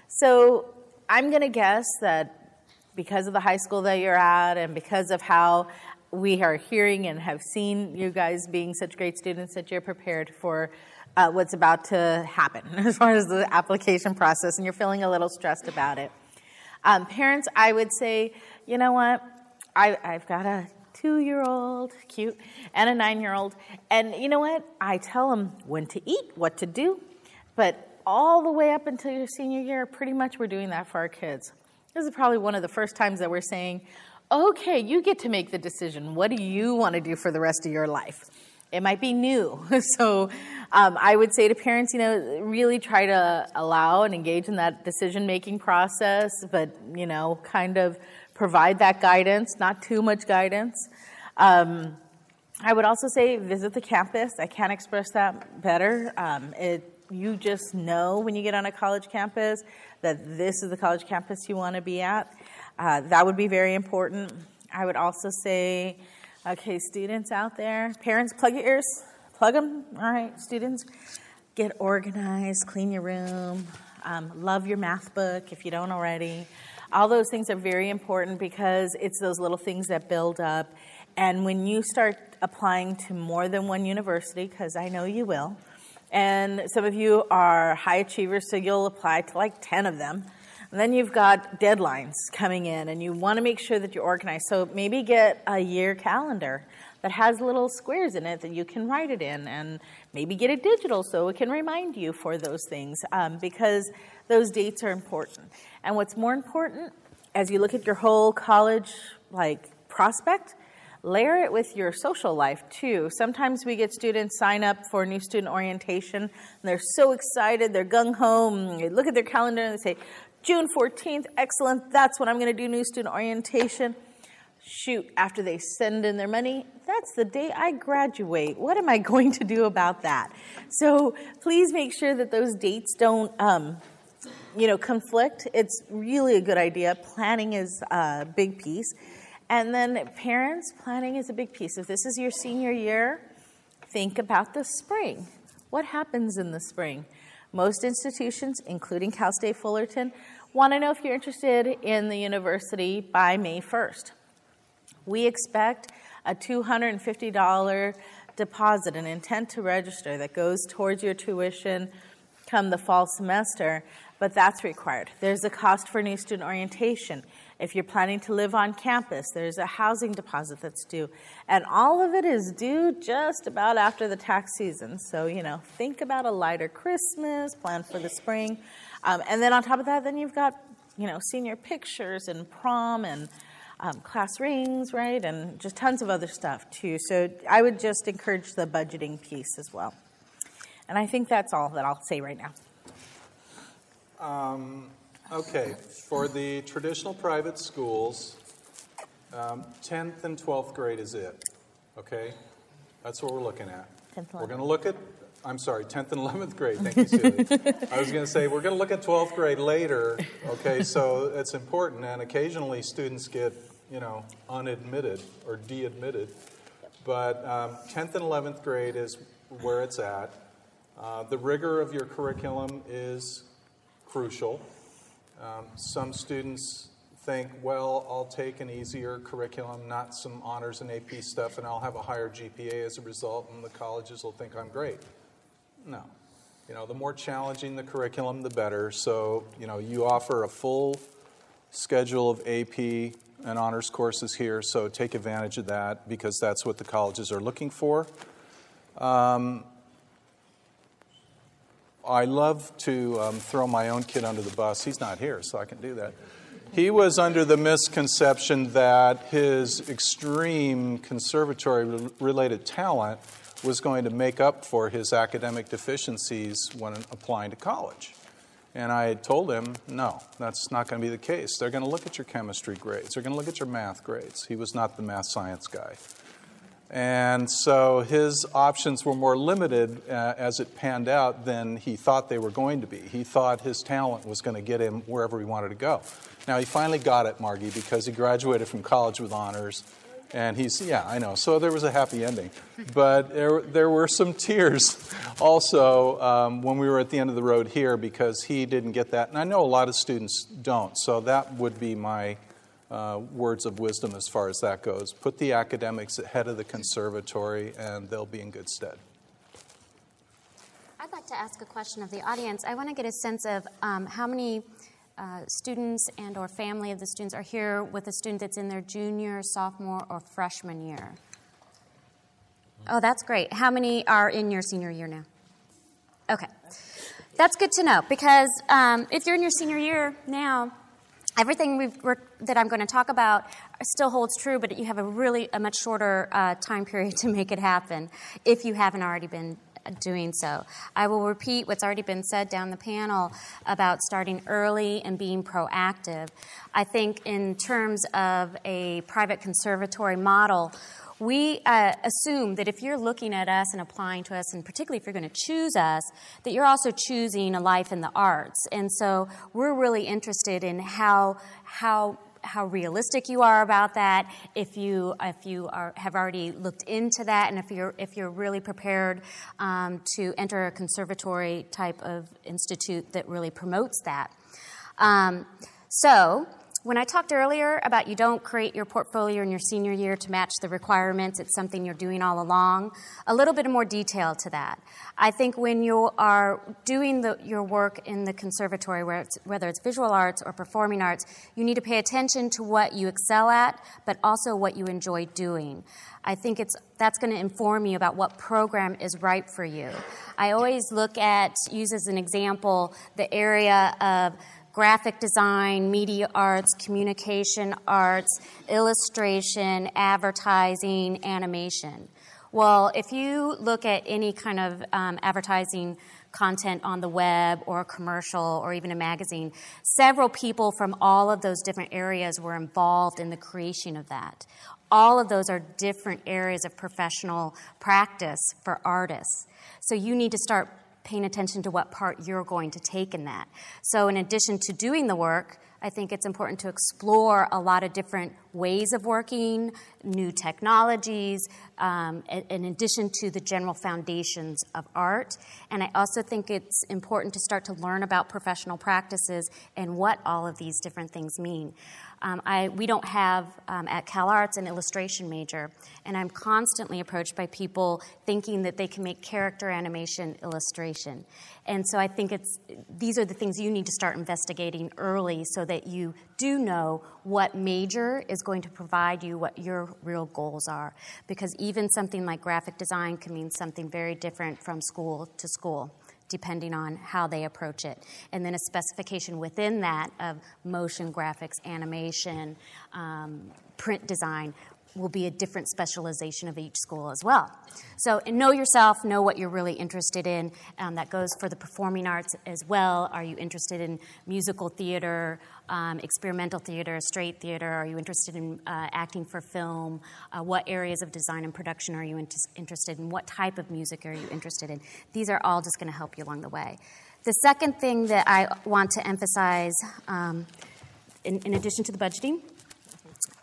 [SPEAKER 5] So I'm going to guess that because of the high school that you're at and because of how we are hearing and have seen you guys being such great students that you're prepared for what's about to happen as far as the application process, and you're feeling a little stressed about it. Parents, I would say, you know what? I've got a 2-year-old, cute, and a 9-year-old, and you know what? I tell them when to eat, what to do, but all the way up until your senior year, pretty much we're doing that for our kids. This is probably one of the first times that we're saying, okay, you get to make the decision. What do you want to do for the rest of your life? It might be new. So I would say to parents, really try to allow and engage in that decision-making process, but, kind of provide that guidance, not too much guidance. I would also say visit the campus. I can't express that better. You just know when you get on a college campus that this is the college campus you want to be at. That would be very important. I would also say, okay, students out there, parents, plug your ears. Plug them. All right, students, get organized, clean your room, love your math book if you don't already. All those things are very important because it's those little things that build up. And when you start applying to more than one university, because I know you will, and some of you are high achievers, so you'll apply to like 10 of them. And then you've got deadlines coming in, and you want to make sure that you're organized. So maybe get a year calendar that has little squares in it that you can write it in, and maybe get it digital so it can remind you for those things, because those dates are important. And what's more important, as you look at your whole college prospect, layer it with your social life too. Sometimes we get students sign up for new student orientation, and they're so excited, they're gung-ho, they look at their calendar and they say, June 14th, excellent, that's when I'm going to do new student orientation. Shoot, after they send in their money, that's the day I graduate. What am I going to do about that? So please make sure that those dates don't, conflict. It's really a good idea. Planning is a big piece. And then parents, planning is a big piece. If this is your senior year, think about the spring. What happens in the spring? Most institutions, including Cal State Fullerton, want to know if you're interested in the university by May 1st. We expect a $250 deposit, an intent to register that goes towards your tuition come the fall semester, but that's required. There's a cost for new student orientation. If you're planning to live on campus, there's a housing deposit that's due. And all of it is due just about after the tax season. So, think about a lighter Christmas, plan for the spring. And then on top of that, then you've got, senior pictures and prom and class rings, right? And just tons of other stuff, too. So I would just encourage the budgeting piece as well. And I think that's all that I'll say right now.
[SPEAKER 7] Okay, for the traditional private schools, 10th and 12th grade is it, okay? That's what we're looking at. We're going to look at, 10th and 11th grade. Thank you, Celie. I was going to say, we're going to look at 12th grade later, okay? So it's important, and occasionally students get, unadmitted or de-admitted. But 10th and 11th grade is where it's at. The rigor of your curriculum is crucial. Some students think, well, I'll take an easier curriculum, not some honors and AP stuff, and I'll have a higher GPA as a result, and the colleges will think I'm great. No. The more challenging the curriculum, the better. So, you offer a full schedule of AP and honors courses here, so take advantage of that because that's what the colleges are looking for. I love to throw my own kid under the bus. He's not here, so I can do that. He was under the misconception that his extreme conservatory-related talent was going to make up for his academic deficiencies when applying to college. And I told him, no, that's not going to be the case. They're going to look at your chemistry grades. They're going to look at your math grades. He was not the math science guy. And so his options were more limited as it panned out than he thought they were going to be. He thought his talent was going to get him wherever he wanted to go. Now, he finally got it, Marghy, because he graduated from college with honors. And I know. So there was a happy ending. But there were some tears also when we were at the end of the road here because he didn't get that. And I know a lot of students don't. So that would be my words of wisdom as far as that goes. Put the academics ahead of the conservatory, and they'll be in good stead.
[SPEAKER 8] I'd like to ask a question of the audience. I want to get a sense of how many students and or family of the students are here with a student that's in their junior, sophomore, or freshman year. Oh, that's great. How many are in your senior year now? Okay. That's good to know because if you're in your senior year now, Everything that I'm going to talk about still holds true, but you have a much shorter time period to make it happen if you haven't already been doing so. I will repeat what's already been said down the panel about starting early and being proactive. I think in terms of a private conservatory model, we assume that if you're looking at us and applying to us, and particularly if you're going to choose us, that you're also choosing a life in the arts. And so we're really interested in how realistic you are about that, if you have already looked into that, and if you're really prepared to enter a conservatory type of institute that really promotes that. So when I talked earlier about you don't create your portfolio in your senior year to match the requirements, it's something you're doing all along, a little bit more detail to that. I think when you are doing your work in the conservatory, whether it's visual arts or performing arts, you need to pay attention to what you excel at, but also what you enjoy doing. I think that's going to inform you about what program is right for you. I always use as an example the area of graphic design, media arts, communication arts, illustration, advertising, animation. Well, if you look at any kind of advertising content on the web or a commercial or even a magazine, several people from all of those different areas were involved in the creation of that. All of those are different areas of professional practice for artists. So you need to start paying attention to what part you're going to take in that. So in addition to doing the work, I think it's important to explore a lot of different ways of working, new technologies, in addition to the general foundations of art. And I also think it's important to start to learn about professional practices and what all of these different things mean. We don't have at CalArts an illustration major, and I'm constantly approached by people thinking that they can make character animation illustration. And so I think these are the things you need to start investigating early so that you do know what major is going to provide you what your real goals are. Because even something like graphic design can mean something very different from school to school, depending on how they approach it. And then a specification within that of motion graphics, animation, print design will be a different specialization of each school as well. So know yourself, know what you're really interested in. That goes for the performing arts as well. Are you interested in musical theater, experimental theater, straight theater? Are you interested in acting for film? What areas of design and production are you interested in? What type of music are you interested in? These are all just going to help you along the way. The second thing that I want to emphasize, in addition to the budgeting,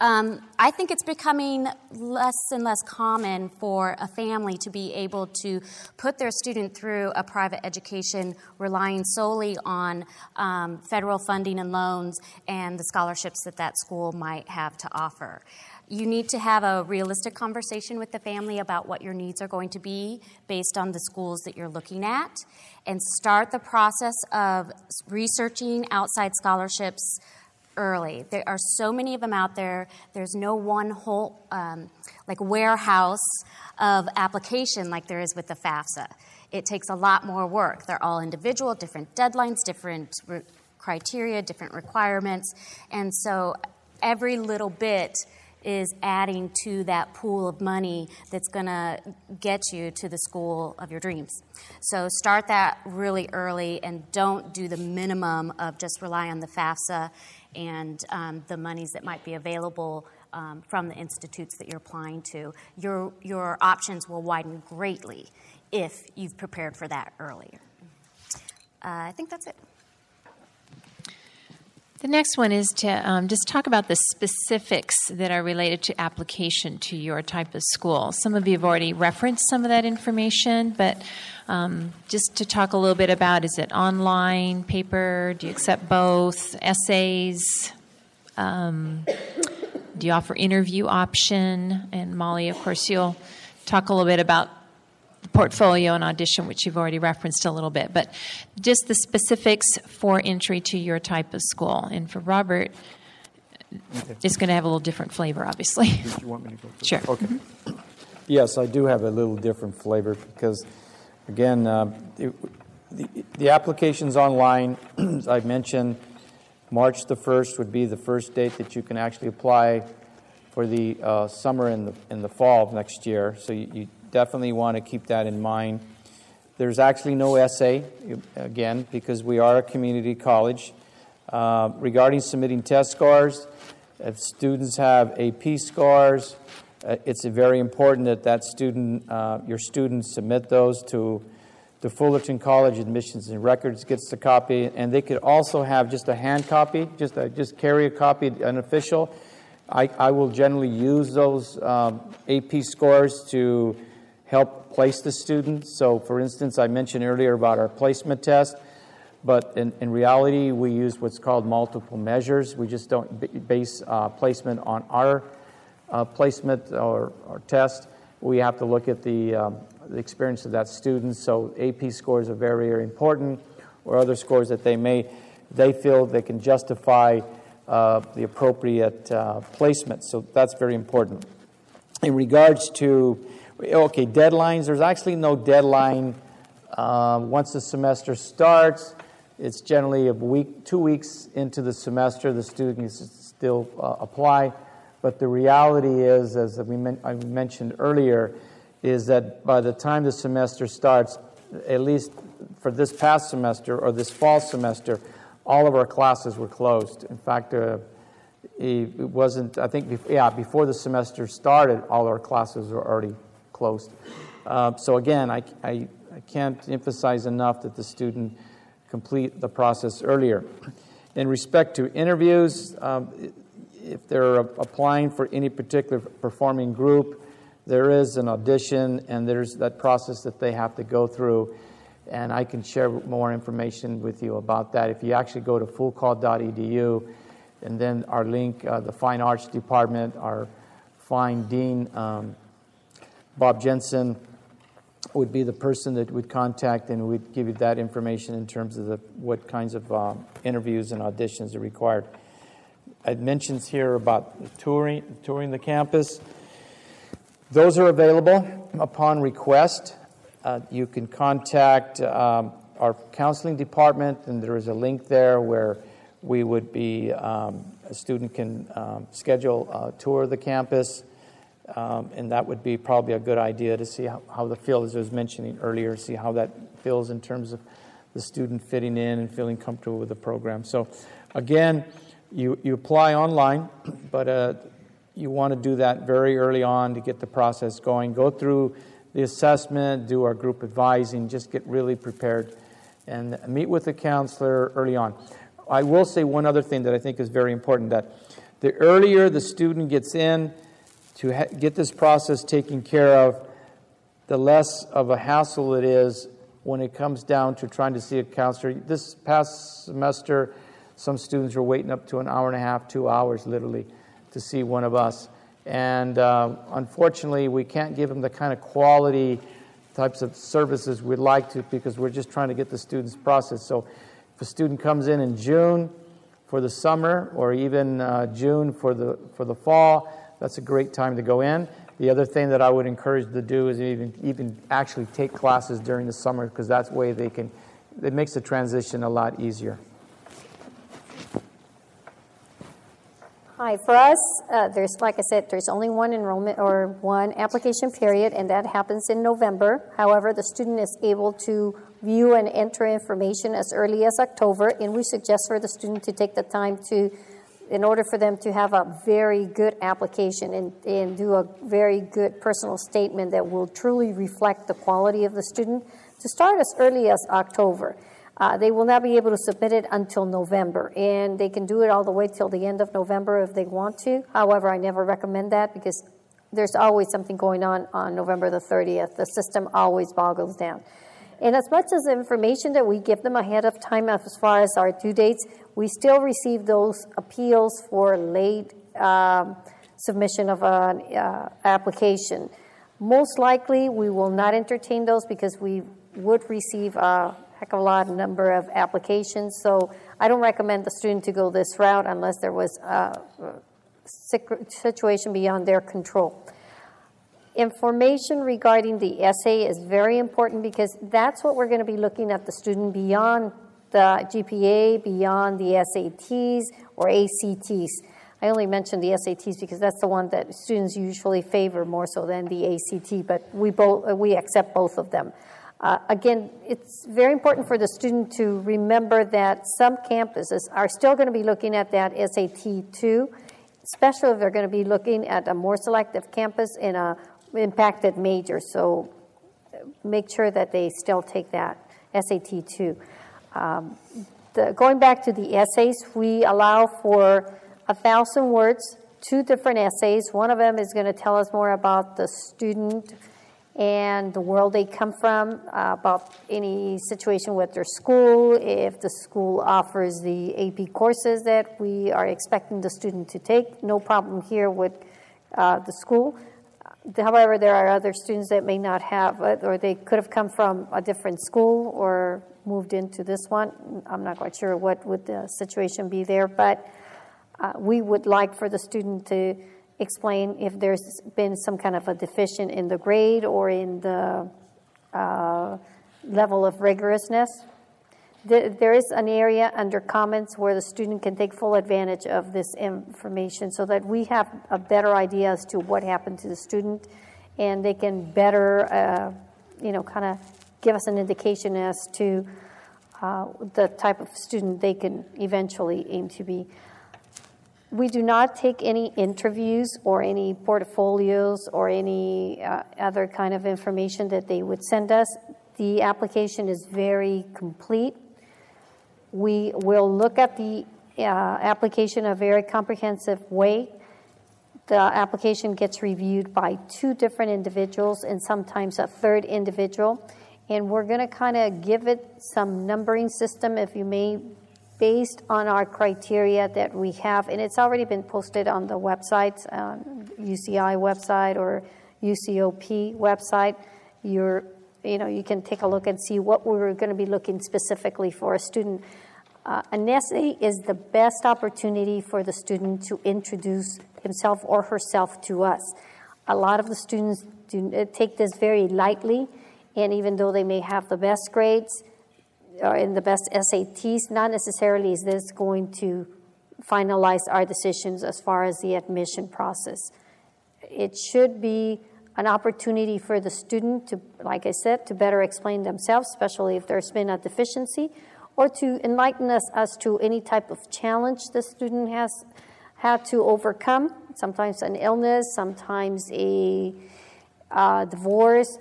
[SPEAKER 8] I think it's becoming less and less common for a family to be able to put their student through a private education relying solely on federal funding and loans and the scholarships that school might have to offer. You need to have a realistic conversation with the family about what your needs are going to be based on the schools that you're looking at, and start the process of researching outside scholarships early. There are so many of them out there. There's no one whole warehouse of application like there is with the FAFSA. It takes a lot more work. They're all individual, different deadlines, different criteria, different requirements. And so every little bit is adding to that pool of money that's going to get you to the school of your dreams. So start that really early and don't do the minimum of just rely on the FAFSA and the monies that might be available from the institutes that you're applying to. Your options will widen greatly if you've prepared for that earlier. I think that's it.
[SPEAKER 3] The next one is to just talk about the specifics that are related to application to your type of school. Some of you have already referenced some of that information, but just to talk a little bit about, is it online, paper, do you accept both, essays, do you offer interview option? And Molly, of course, you'll talk a little bit about the portfolio and audition, which you've already referenced a little bit, but just the specifics for entry to your type of school. And for Robert, it's going to have a little different flavor, obviously.
[SPEAKER 2] Do you want me to go first?
[SPEAKER 3] Sure.
[SPEAKER 2] Okay. Yes, I do have a little different flavor because, again, the application's online, as I mentioned. March the 1st would be the first date that you can actually apply for the summer and the fall of next year. So you definitely want to keep that in mind. There's actually no essay, again, because we are a community college. Regarding submitting test scores, if students have AP scores, it's very important that your students submit those to the Fullerton College Admissions and Records gets the copy, and they could also have just a hand copy, just carry a copy, unofficial. I will generally use those AP scores to help place the student. So, for instance, I mentioned earlier about our placement test, but in reality, we use what's called multiple measures. We just don't base placement on our placement or test. We have to look at the experience of that student. So AP scores are very, very important, or other scores that they feel they can justify the appropriate placement. So that's very important. In regards to, deadlines, there's actually no deadline. Once the semester starts, it's generally 2 weeks into the semester, the student can still apply. But the reality is, as I mentioned earlier, is that by the time the semester starts, at least for this past semester or this fall semester, all of our classes were closed. In fact, it wasn't, I think, before the semester started, all our classes were already closed. So again, I can't emphasize enough that the student complete the process earlier. In respect to interviews, if they're applying for any particular performing group, there is an audition, and there's that process that they have to go through, and I can share more information with you about that. If you actually go to fullcall.edu, and then our link, the Fine Arts Department, our Fine Dean, Bob Jensen, would be the person that would contact and would give you that information in terms of what kinds of interviews and auditions are required. I mentioned here about touring the campus. Those are available upon request. You can contact our counseling department, and there is a link there where we would be, a student can schedule a tour of the campus, and that would be probably a good idea to see how the feel, as I was mentioning earlier, see how that feels in terms of the student fitting in and feeling comfortable with the program. So again, you apply online, but you want to do that very early on to get the process going. Go through the assessment, do our group advising, just get really prepared, and meet with the counselor early on. I will say one other thing that I think is very important, that the earlier the student gets in to get this process taken care of, the less of a hassle it is when it comes down to trying to see a counselor. This past semester, some students were waiting up to an hour and a half, 2 hours literally, to see one of us. And unfortunately, we can't give them the kind of quality types of services we'd like to, because we're just trying to get the students processed. So if a student comes in June for the summer, or even June for the fall, that's a great time to go in. The other thing that I would encourage them to do is even actually take classes during the summer, because that's the way it makes the transition a lot easier.
[SPEAKER 6] Hi, for us, like I said, there's only one enrollment or one application period, and that happens in November. However, the student is able to view and enter information as early as October, and we suggest for the student to take the time in order for them to have a very good application and do a very good personal statement that will truly reflect the quality of the student, to start as early as October. They will not be able to submit it until November, and they can do it all the way till the end of November if they want to. However, I never recommend that, because there's always something going on November the 30th. The system always boggles down. And as much as the information that we give them ahead of time as far as our due dates, we still receive those appeals for late submission of an application. Most likely, we will not entertain those, because we would receive a heck of a number of applications. So I don't recommend the student to go this route unless there was a situation beyond their control. Information regarding the essay is very important, because that's what we're going to be looking at the student beyond the GPA beyond the SATs or ACTs. I only mentioned the SATs because that's the one that students usually favor more so than the ACT, but we accept both of them. Again, it's very important for the student to remember that some campuses are still going to be looking at that SAT too, especially if they're going to be looking at a more selective campus in a impacted major. So make sure that they still take that SAT too. Going back to the essays, we allow for 1,000 words, 2 different essays. One of them is going to tell us more about the student and the world they come from, about any situation with their school, if the school offers the AP courses that we are expecting the student to take. No problem here with the school. However, there are other students that may not have, or they could have come from a different school or moved into this one. I'm not quite sure what would the situation be there, but we would like for the student to explain if there's been some kind of a deficient in the grade or in the level of rigorousness. There is an area under comments where the student can take full advantage of this information so that we have a better idea as to what happened to the student, and they can better, kind of give us an indication as to the type of student they can eventually aim to be. We do not take any interviews or any portfolios or any other kind of information that they would send us. The application is very complete. We will look at the application in a very comprehensive way. The application gets reviewed by 2 different individuals and sometimes a 3rd individual. And we're going to kind of give it some numbering system, if you may, based on our criteria that we have. And it's already been posted on the websites, UCI website or UCOP website. You can take a look and see what we're going to be looking specifically for a student. An essay is the best opportunity for the student to introduce himself or herself to us. A lot of the students take this very lightly, and even though they may have the best grades or in the best SATs, not necessarily is this going to finalize our decisions as far as the admission process. It should be an opportunity for the student to, like I said, to better explain themselves, especially if there's been a deficiency, or to enlighten us as to any type of challenge the student has had to overcome, sometimes an illness, sometimes a divorce,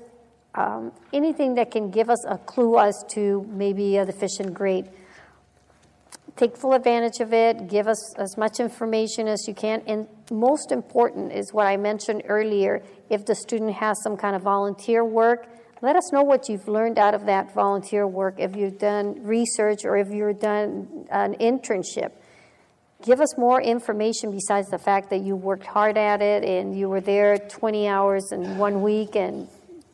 [SPEAKER 6] anything that can give us a clue as to maybe a deficient grade. Take full advantage of it, give us as much information as you can, and most important is what I mentioned earlier, if the student has some kind of volunteer work, let us know what you've learned out of that volunteer work, if you've done research or if you've done an internship. Give us more information besides the fact that you worked hard at it and you were there 20 hours in 1 week and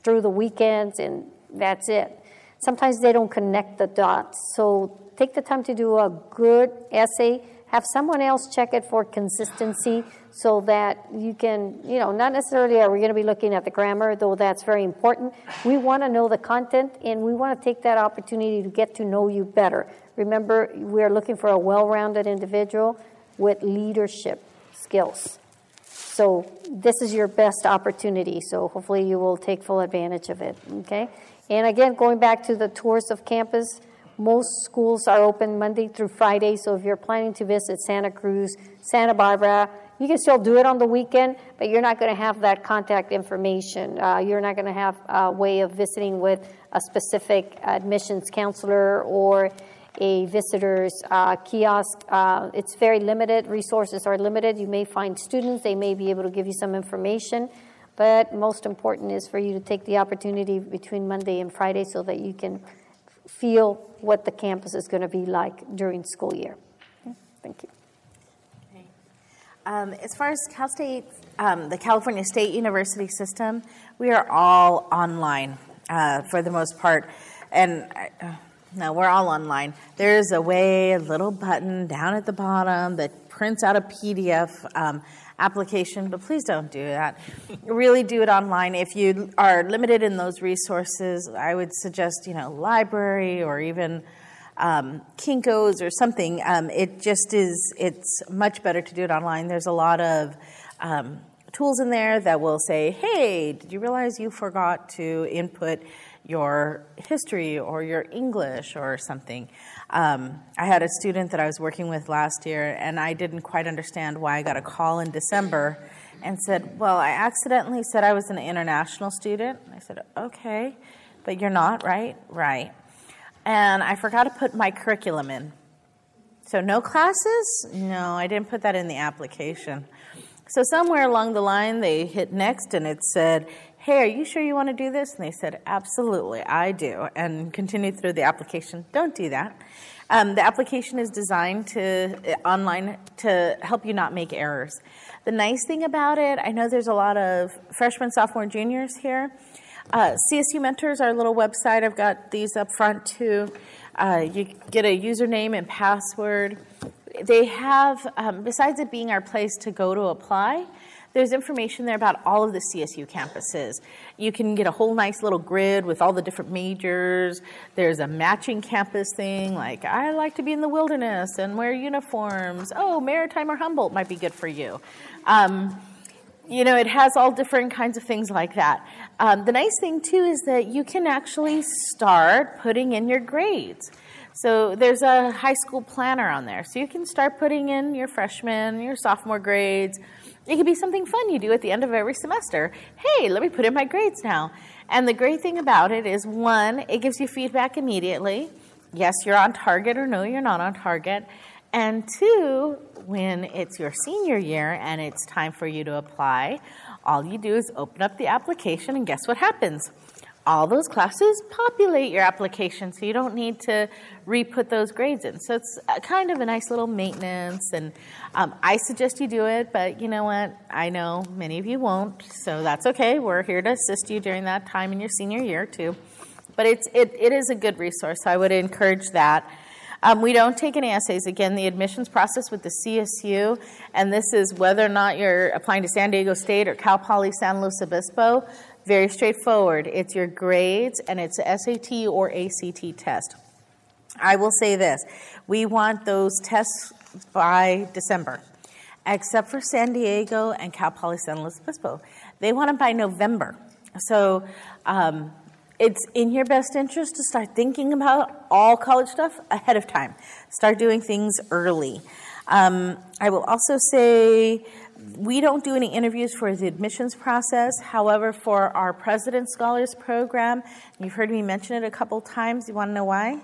[SPEAKER 6] through the weekends and that's it. Sometimes they don't connect the dots. So take the time to do a good essay. Have someone else check it for consistency so that you can, not necessarily are we going to be looking at the grammar, though that's very important. We want to know the content, and we want to take that opportunity to get to know you better. Remember, we're looking for a well-rounded individual with leadership skills. So this is your best opportunity, so hopefully you will take full advantage of it, okay? And again, going back to the tours of campus, most schools are open Monday through Friday, so if you're planning to visit Santa Cruz, Santa Barbara, you can still do it on the weekend, but you're not going to have that contact information. You're not going to have a way of visiting with a specific admissions counselor or a visitor's kiosk. It's very limited. Resources are limited. You may find students. They may be able to give you some information, but most important is for you to take the opportunity between Monday and Friday so that you can feel what the campus is going to be like during school year. Okay, thank you.
[SPEAKER 5] Okay. As far as Cal State, the California State University system, we are all online for the most part. And no, we're all online. There's a little button down at the bottom that prints out a PDF application, but please don't do that. Really do it online. If you are limited in those resources, I would suggest, library or even Kinko's or something. It's much better to do it online. There's a lot of tools in there that will say, hey, did you realize you forgot to input your history or your English or something? I had a student that I was working with last year, and I didn't quite understand why I got a call in December and said, well, I accidentally said I was an international student. I said, okay, but you're not, right? Right. And I forgot to put my curriculum in. So no classes? No, I didn't put that in the application. So somewhere along the line, they hit next, and it said, hey, are you sure you want to do this? And they said, absolutely, I do, and continued through the application. Don't do that. The application is designed online to help you not make errors. The nice thing about it, I know there's a lot of freshmen, sophomore, juniors here. CSU Mentors, our little website, I've got these up front too. You get a username and password. They have, besides it being our place to go to apply, there's information there about all of the CSU campuses. You can get a whole nice little grid with all the different majors. There's a matching campus thing, like I like to be in the wilderness and wear uniforms. Oh, Maritime or Humboldt might be good for you. It has all different kinds of things like that. The nice thing, too, is that you can actually start putting in your grades. So there's a high school planner on there. So you can start putting in your freshman, your sophomore grades. It could be something fun you do at the end of every semester. Hey, let me put in my grades now. And the great thing about it is, one, it gives you feedback immediately. Yes, you're on target, or no, you're not on target. And two, when it's your senior year and it's time for you to apply, all you do is open up the application, and guess what happens? All those classes populate your application, so you don't need to re-put those grades in. So it's kind of a nice little maintenance, and I suggest you do it, but you know what? I know many of you won't, so that's okay. We're here to assist you during that time in your senior year, too. But it is a good resource, so I would encourage that. We don't take any essays. Again, the admissions process with the CSU, and this is whether or not you're applying to San Diego State or Cal Poly San Luis Obispo, very straightforward. It's your grades, and it's a SAT or ACT test. I will say this. We want those tests by December, except for San Diego and Cal Poly San Luis Obispo. They want them by November. So it's in your best interest to start thinking about all college stuff ahead of time. Start doing things early. I will also say we don't do any interviews for the admissions process. However, for our President's Scholars Program, you've heard me mention it a couple times. You want to know why?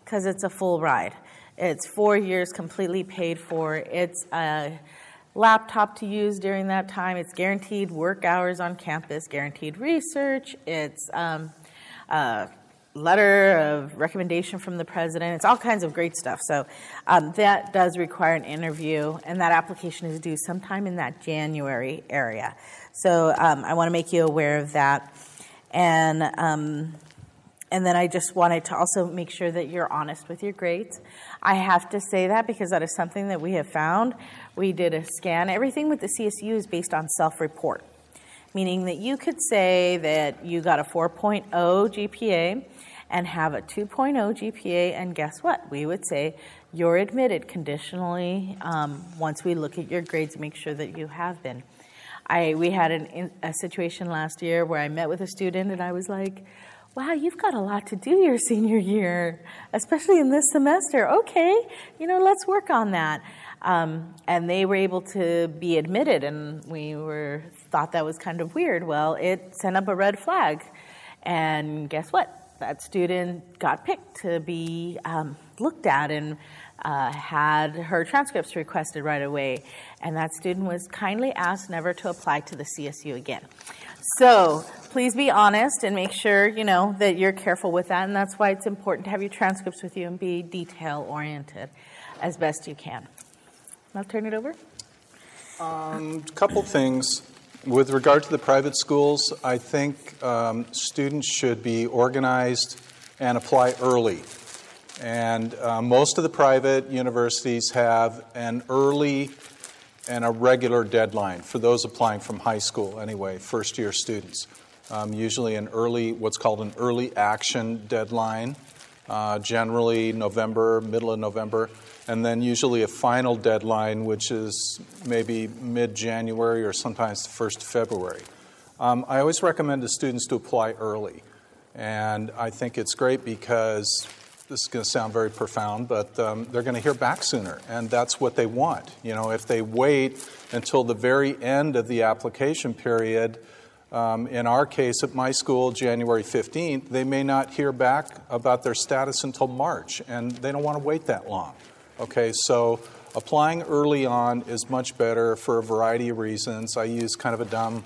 [SPEAKER 5] Because it's a full ride. It's 4 years completely paid for. It's a laptop to use during that time. It's guaranteed work hours on campus, guaranteed research. It's letter of recommendation from the president. It's all kinds of great stuff. So that does require an interview, and that application is due sometime in that January area. So I want to make you aware of that. And then I just wanted to also make sure that you're honest with your grades. I have to say that because that is something that we have found. We did a scan. Everything with the CSU is based on self-report, meaning that you could say that you got a 4.0 GPA and have a 2.0 GPA, and guess what? We would say you're admitted conditionally once we look at your grades and make sure that you have been. We had a situation last year where I met with a student and I was like, wow, you've got a lot to do your senior year, especially in this semester. Okay, let's work on that. And they were able to be admitted, and we thought that was kind of weird. Well, it sent up a red flag, and guess what? That student got picked to be looked at and had her transcripts requested right away, and that student was kindly asked never to apply to the CSU again. So please be honest and make sure, that you're careful with that, and that's why it's important to have your transcripts with you and be detail-oriented as best you can. I'll turn it over.
[SPEAKER 7] A couple things. With regard to the private schools, I think students should be organized and apply early. And most of the private universities have an early and a regular deadline for those applying from high school anyway, first-year students. Usually what's called an early action deadline. generally November, middle of November, and then usually a final deadline, which is maybe mid-January or sometimes the 1st of February. I always recommend to students to apply early, and I think it's great because this is going to sound very profound, but they're going to hear back sooner, and that's what they want. You know, if they wait until the very end of the application period, in our case at my school, January 15th, they may not hear back about their status until March, and they don't want to wait that long. Okay, so applying early on is much better for a variety of reasons. I use kind of a dumb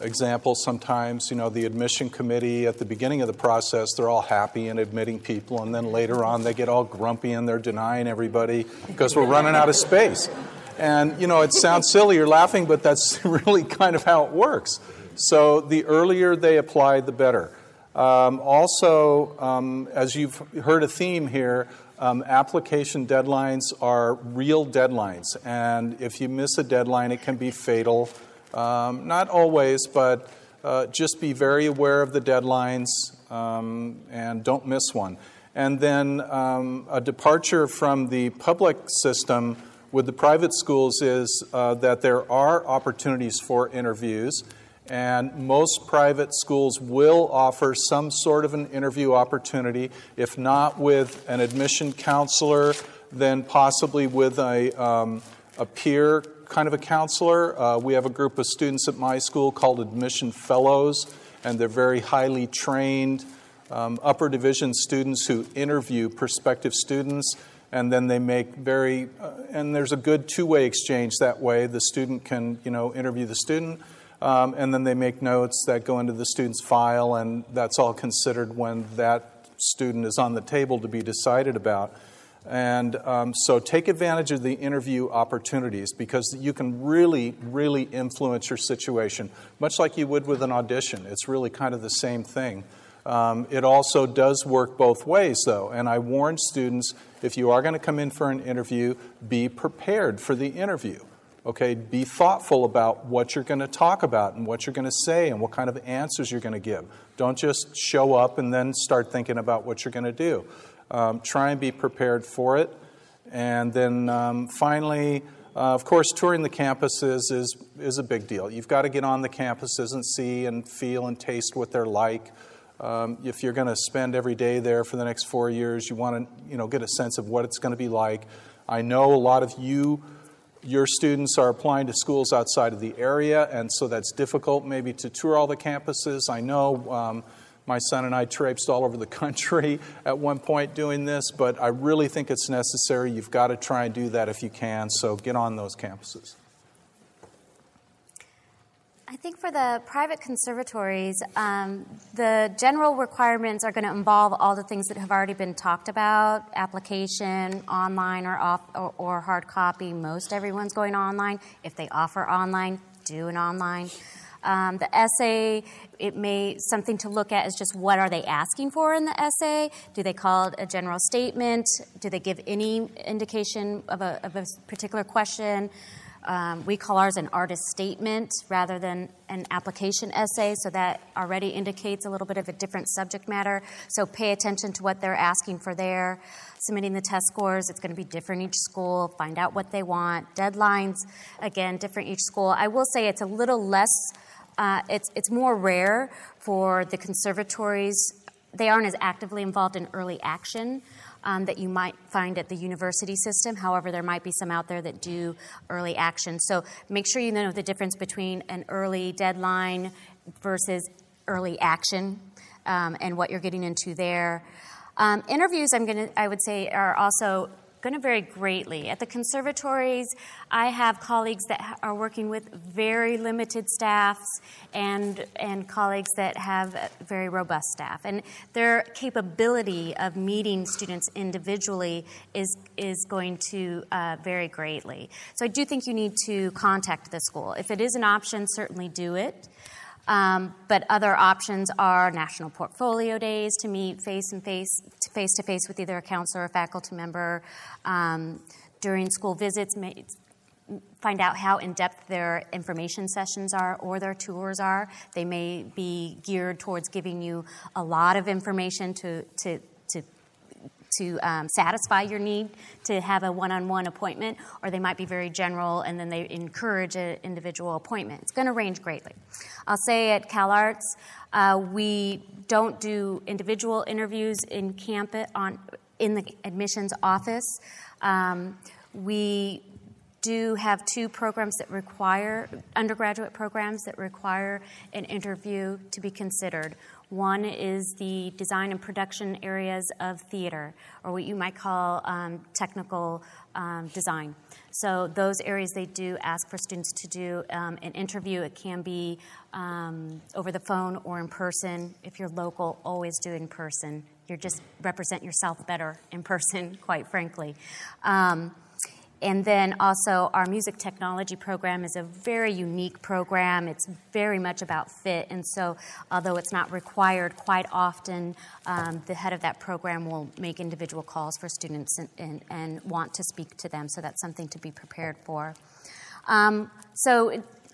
[SPEAKER 7] example sometimes. You know, the admission committee at the beginning of the process, they're all happy and admitting people, and then later on they get all grumpy and they're denying everybody because we're running out of space. And, you know, it sounds silly, you're laughing, but that's really kind of how it works. So the earlier they apply, the better. Also, as you've heard a theme here, application deadlines are real deadlines. And if you miss a deadline, it can be fatal. Not always, but just be very aware of the deadlines and don't miss one. And then a departure from the public system with the private schools is that there are opportunities for interviews. And most private schools will offer some sort of an interview opportunity, if not with an admission counselor, then possibly with a peer kind of a counselor. We have a group of students at my school called Admission Fellows, and they're very highly trained upper division students who interview prospective students, and then they make and there's a good two-way exchange that way. The student can, you know, interview the student, and then they make notes that go into the student's file, and that's all considered when that student is on the table to be decided about. And so take advantage of the interview opportunities because you can really, really influence your situation, much like you would with an audition. It's really kind of the same thing. It also does work both ways, though, and I warn students, if you are going to come in for an interview, be prepared for the interview. Okay, be thoughtful about what you're going to talk about and what you're going to say and what kind of answers you're going to give. Don't just show up and then start thinking about what you're going to do. Try and be prepared for it. And then finally, of course, touring the campuses is a big deal. You've got to get on the campuses and see and feel and taste what they're like. If you're going to spend every day there for the next 4 years, you want to get a sense of what it's going to be like. I know a lot of your students are applying to schools outside of the area, and so that's difficult maybe to tour all the campuses. I know my son and I traipsed all over the country at one point doing this, but I really think it's necessary. You've got to try and do that if you can, so get on those campuses.
[SPEAKER 8] I think for the private conservatories, the general requirements are going to involve all the things that have already been talked about, application, online or hard copy. Most everyone's going online. If they offer online, do an online. The essay, something to look at is just what are they asking for in the essay? Do they call it a general statement? Do they give any indication of a particular question? We call ours an artist statement rather than an application essay, so that already indicates a little bit of a different subject matter. So pay attention to what they're asking for there. Submitting the test scores, it's going to be different each school. Find out what they want. Deadlines, again, different each school. I will say it's a little less, it's more rare for the conservatories. They aren't as actively involved in early action that you might find at the university system. However, there might be some out there that do early action. So make sure you know the difference between an early deadline versus early action and what you're getting into there. Interviews, I would say, are also going to vary greatly. At the conservatories, I have colleagues that are working with very limited staffs and colleagues that have very robust staff. And their capability of meeting students individually is going to vary greatly. So I do think you need to contact the school. If it is an option, certainly do it. But other options are national portfolio days to meet face-to-face with either a counselor or a faculty member. During school visits, find out how in-depth their information sessions are or their tours are. They may be geared towards giving you a lot of information to to satisfy your need to have a one-on-one appointment, or they might be very general and then they encourage an individual appointment. It's going to range greatly. I'll say at CalArts, we don't do individual interviews in the admissions office. We do have 2 programs that require, undergraduate programs that require an interview to be considered. One is the design and production areas of theater, or what you might call technical design. So those areas, they do ask for students to do an interview. It can be over the phone or in person. If you're local, always do it in person. You just represent yourself better in person, quite frankly. And then also our music technology program is a very unique program. It's very much about fit. And so although it's not required quite often, the head of that program will make individual calls for students and want to speak to them. So that's something to be prepared for.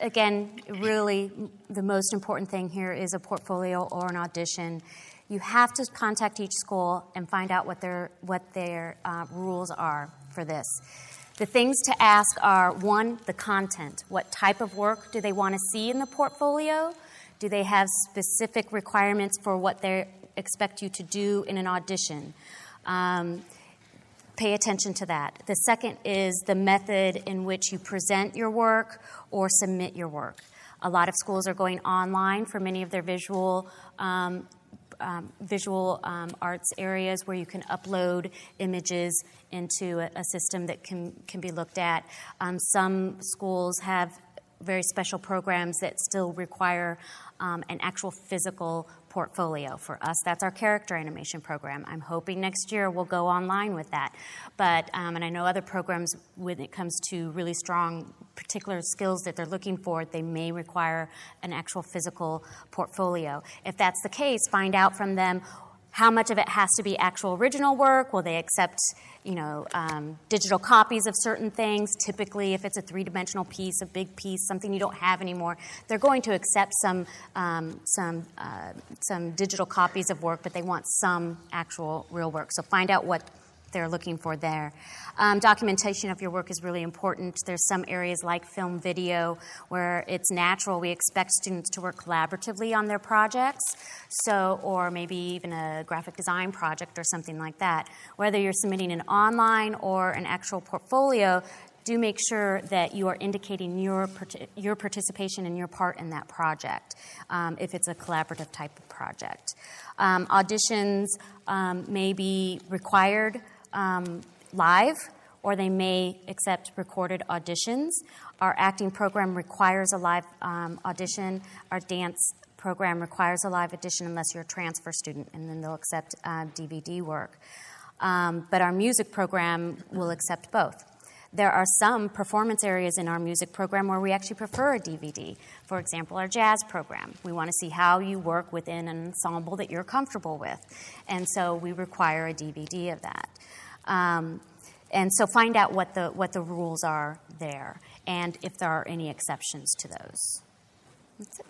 [SPEAKER 8] Again, really the most important thing here is a portfolio or an audition. You have to contact each school and find out what their rules are for this. The things to ask are, 1, the content. What type of work do they want to see in the portfolio? Do they have specific requirements for what they expect you to do in an audition? Pay attention to that. The second is the method in which you present your work or submit your work. A lot of schools are going online for many of their visual arts areas where you can upload images into a system that can be looked at. Some schools have very special programs that still require an actual physical portfolio. For us, that's our character animation program. I'm hoping next year we'll go online with that. But, and I know other programs, when it comes to really strong particular skills that they're looking for, they may require an actual physical portfolio. If that's the case, find out from them how much of it has to be actual original work. Will they accept, digital copies of certain things? Typically, if it's a 3-dimensional piece, a big piece, something you don't have anymore, they're going to accept some digital copies of work, but they want some actual real work. So find out what they're looking for there. Documentation of your work is really important. There's some areas like film video where it's natural. We expect students to work collaboratively on their projects, or maybe even a graphic design project or something like that. Whether you're submitting an online or an actual portfolio, do make sure that you are indicating your participation and your part in that project, if it's a collaborative type of project. Auditions may be required live, or they may accept recorded auditions. Our acting program requires a live audition. Our dance program requires a live audition unless you're a transfer student, and then they'll accept DVD work. But our music program will accept both. There are some performance areas in our music program where we actually prefer a DVD. For example, our jazz program. We want to see how you work within an ensemble that you're comfortable with. And so we require a DVD of that. And so find out what the rules are there and if there are any exceptions to those. That's it.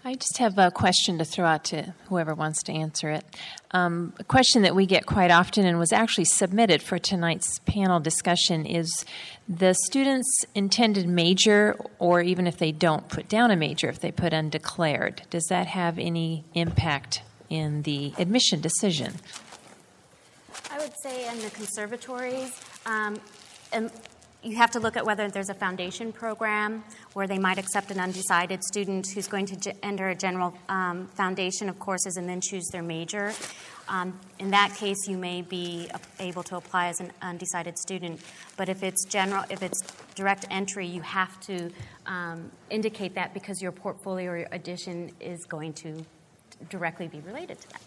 [SPEAKER 3] I just have a question to throw out to whoever wants to answer it. A question that we get quite often and was actually submitted for tonight's panel discussion is the student's intended major, or even if they don't put down a major, if they put undeclared, does that have any impact in the admission decision?
[SPEAKER 8] I would say in the conservatories, you have to look at whether there's a foundation program where they might accept an undecided student who's going to enter a general foundation of courses and then choose their major. In that case, you may be able to apply as an undecided student. But if it's direct entry, you have to indicate that because your portfolio or your audition is going to directly be related to that.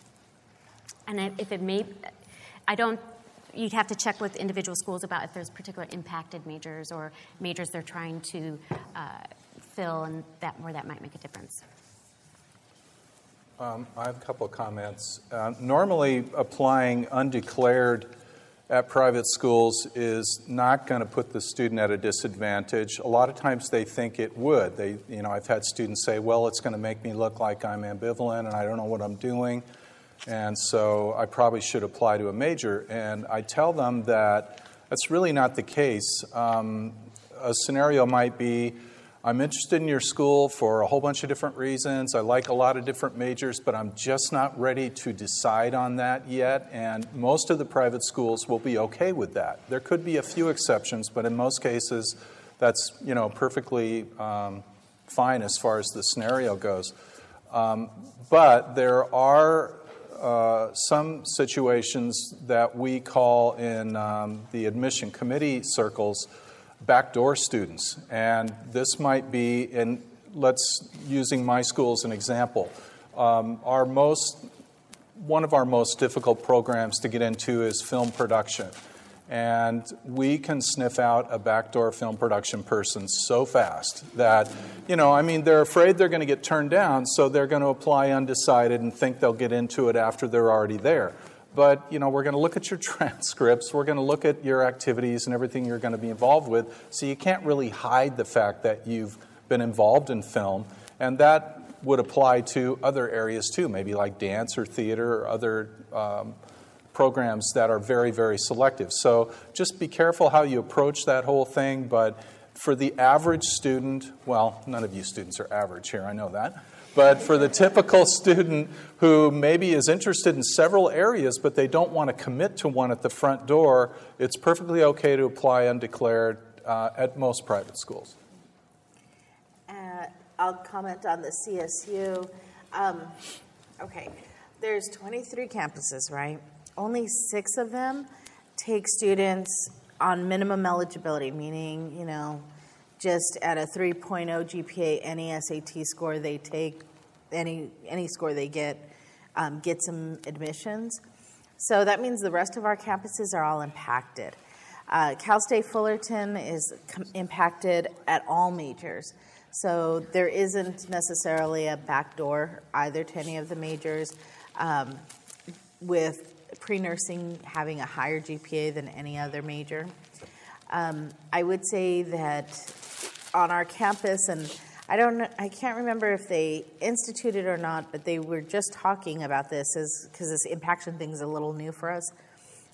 [SPEAKER 8] And if it may, you'd have to check with individual schools about if there's particular impacted majors or majors they're trying to fill, and where that might make a difference.
[SPEAKER 7] I have a couple of comments. Normally, applying undeclared at private schools is not going to put the student at a disadvantage. A lot of times they think it would. I've had students say, well, it's going to make me look like I'm ambivalent and I don't know what I'm doing. And so I probably should apply to a major. And I tell them that that's really not the case. A scenario might be, I'm interested in your school for a whole bunch of different reasons. I like a lot of different majors, but I'm just not ready to decide on that yet. And most of the private schools will be okay with that. There could be a few exceptions, but in most cases, that's perfectly fine as far as the scenario goes. But there are some situations that we call in the admission committee circles backdoor students. And this might be, using my school as an example, one of our most difficult programs to get into is film production. And we can sniff out a backdoor film production person so fast that, they're afraid they're going to get turned down, so they're going to apply undecided and think they'll get into it after they're already there. But, we're going to look at your transcripts, we're going to look at your activities and everything you're going to be involved with, so you can't really hide the fact that you've been involved in film. And that would apply to other areas too, maybe like dance or theater or other programs that are very, very selective. So just be careful how you approach that whole thing. But for the average student, well, none of you students are average here, I know that. But for the typical student who maybe is interested in several areas, but they don't want to commit to one at the front door, it's perfectly okay to apply undeclared at most private schools.
[SPEAKER 5] I'll comment on the CSU. Okay, there's 23 campuses, right? Only 6 of them take students on minimum eligibility, meaning, just at a 3.0 GPA, any SAT score they take, any score they get, gets them admissions. So that means the rest of our campuses are all impacted. Cal State Fullerton is impacted at all majors. So there isn't necessarily a backdoor either to any of the majors, with pre-nursing having a higher GPA than any other major. I would say that on our campus, and I can't remember if they instituted or not, but they were just talking about this because this impaction thing is a little new for us,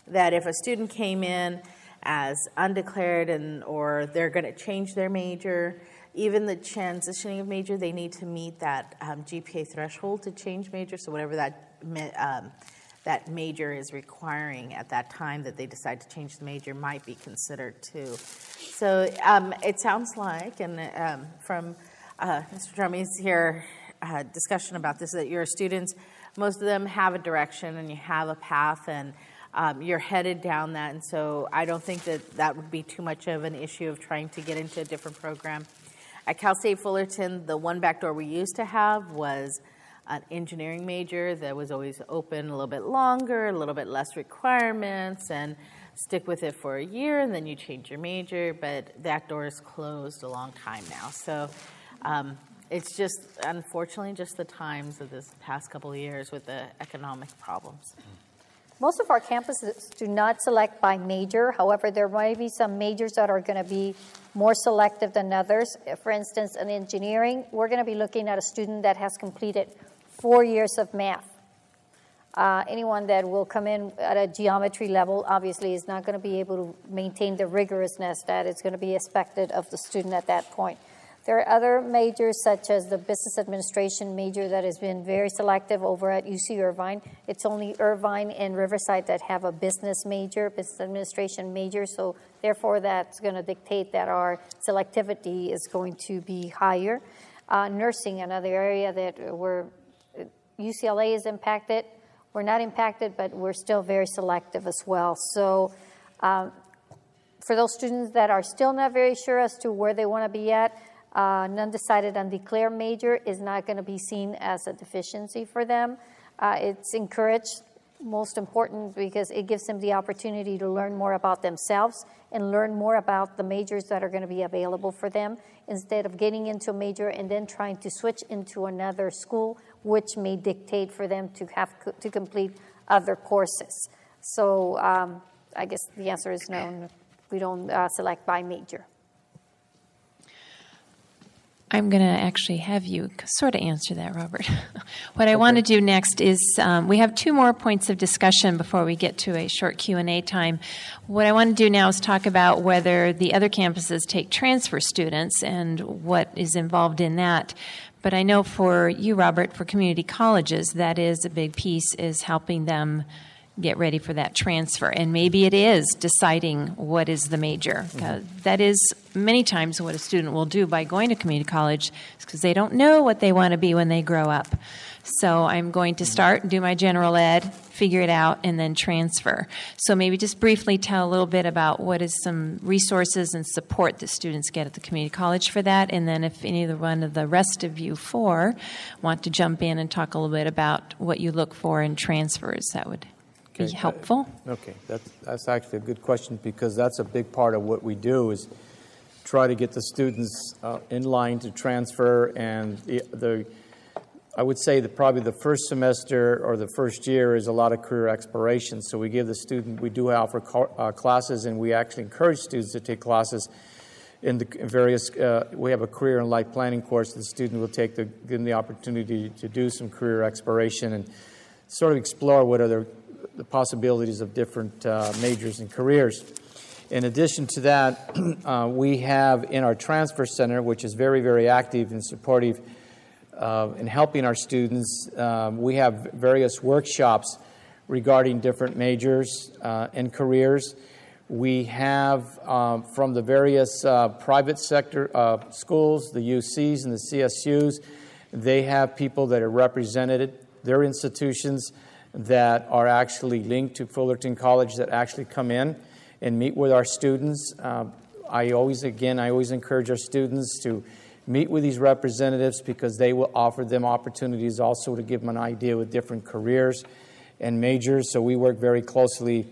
[SPEAKER 5] that if a student came in as undeclared or they're going to change their major, even the transitioning of major, they need to meet that GPA threshold to change major, so whatever that major is requiring at that time that they decide to change the major might be considered too. So it sounds like, and from Mr. Drummy's here discussion about this, that your students, most of them have a direction and you have a path and you're headed down that, and so I don't think that would be too much of an issue of trying to get into a different program. At Cal State Fullerton, the one backdoor we used to have was an engineering major that was always open a little bit longer, a little bit less requirements, and stick with it for a year, and then you change your major, but that door is closed a long time now. So it's just, unfortunately, just the times of this past couple of years with the economic problems.
[SPEAKER 6] Most of our campuses do not select by major. However, there might be some majors that are going to be more selective than others. For instance, in engineering, we're going to be looking at a student that has completed 4 years of math. Anyone that will come in at a geometry level obviously is not going to be able to maintain the rigorousness that is going to be expected of the student at that point. There are other majors such as the business administration major that has been very selective over at UC Irvine. It's only Irvine and Riverside that have a business administration major, so therefore that's going to dictate that our selectivity is going to be higher. Nursing, another area that UCLA is impacted. We're not impacted, but we're still very selective as well. So for those students that are still not very sure as to where they want to be at, undecided undeclared major is not going to be seen as a deficiency for them. It's encouraged, most important, because it gives them the opportunity to learn more about themselves and learn more about the majors that are going to be available for them instead of getting into a major and then trying to switch into another school, which may dictate for them to have to complete other courses. So I guess the answer is no. We don't select by major.
[SPEAKER 3] I'm going to actually have you sort of answer that, Robert. What I want to do next is we have 2 more points of discussion before we get to a short Q&A time. What I want to do now is talk about whether the other campuses take transfer students and what is involved in that. But I know for you, Robert, for community colleges, that is a big piece, is helping them get ready for that transfer. And maybe it is deciding what is the major. That is many times what a student will do by going to community college, because they don't know what they want to be when they grow up. So I'm going to start and do my general ed, figure it out, and then transfer. So maybe just briefly tell a little bit about what is some resources and support that students get at the community college for that. And then if any of the rest of you 4 want to jump in and talk a little bit about what you look for in transfers, that would be helpful.
[SPEAKER 2] Okay, that's actually a good question, because that's a big part of what we do is try to get the students in line to transfer. And I would say that probably the first semester or the first year is a lot of career exploration. So we give the student, we do offer classes, and we actually encourage students to take classes in the various, we have a career and life planning course. The student will take, give them the opportunity to do some career exploration and sort of explore what are the possibilities of different majors and careers. In addition to that, we have in our transfer center, which is very, very active and supportive in helping our students, we have various workshops regarding different majors and careers. We have from the various private sector schools, the UCs and the CSUs, they have people that are represented, their institutions that are actually linked to Fullerton College that actually come in and meet with our students. I always encourage our students to meet with these representatives, because they will offer them opportunities also to give them an idea with different careers and majors. So we work very closely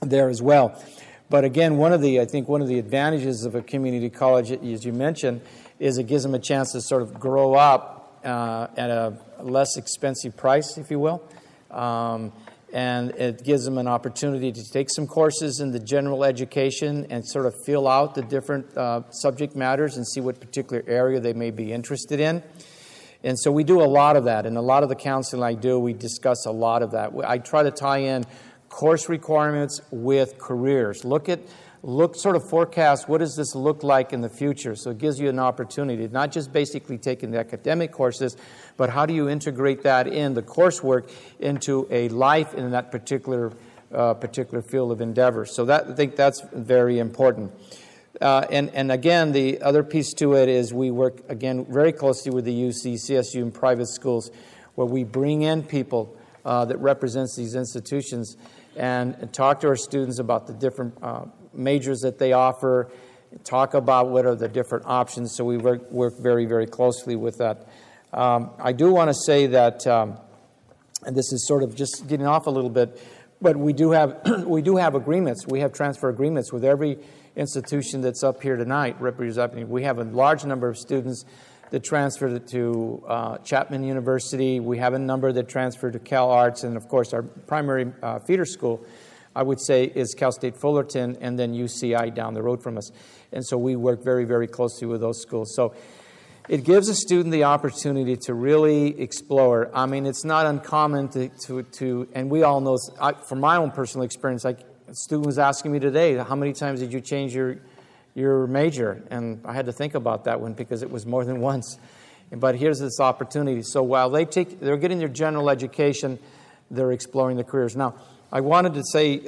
[SPEAKER 2] there as well. But again, I think one of the advantages of a community college, as you mentioned, is it gives them a chance to sort of grow up at a less expensive price, if you will. And it gives them an opportunity to take some courses in the general education and sort of fill out the different subject matters and see what particular area they may be interested in. And so we do a lot of that. And a lot of the counseling I do, we discuss a lot of that. I try to tie in course requirements with careers. Sort of forecast, what does this look like in the future? So it gives you an opportunity, not just basically taking the academic courses, but how do you integrate that in the coursework into a life in that particular field of endeavor. So I think that's very important. And again, the other piece to it is we work, again, very closely with the UC, CSU, and private schools, where we bring in people that represents these institutions and talk to our students about the different majors that they offer, talk about what are the different options. So we work very, very closely with that. I do want to say that, and this is sort of just getting off a little bit, but we do have agreements. We have transfer agreements with every institution that's up here tonight representing. We have a large number of students that transfer to Chapman University. We have a number that transfer to Cal Arts, and of course our primary feeder school, I would say, is Cal State Fullerton, and then UCI down the road from us. And so we work very, very closely with those schools. So it gives a student the opportunity to really explore. I mean, it's not uncommon to and we all know, from my own personal experience, like a student was asking me today, how many times did you change your major? And I had to think about that one, because it was more than once. But here's this opportunity. So while they're getting their general education, they're exploring the careers. Now, I wanted to say,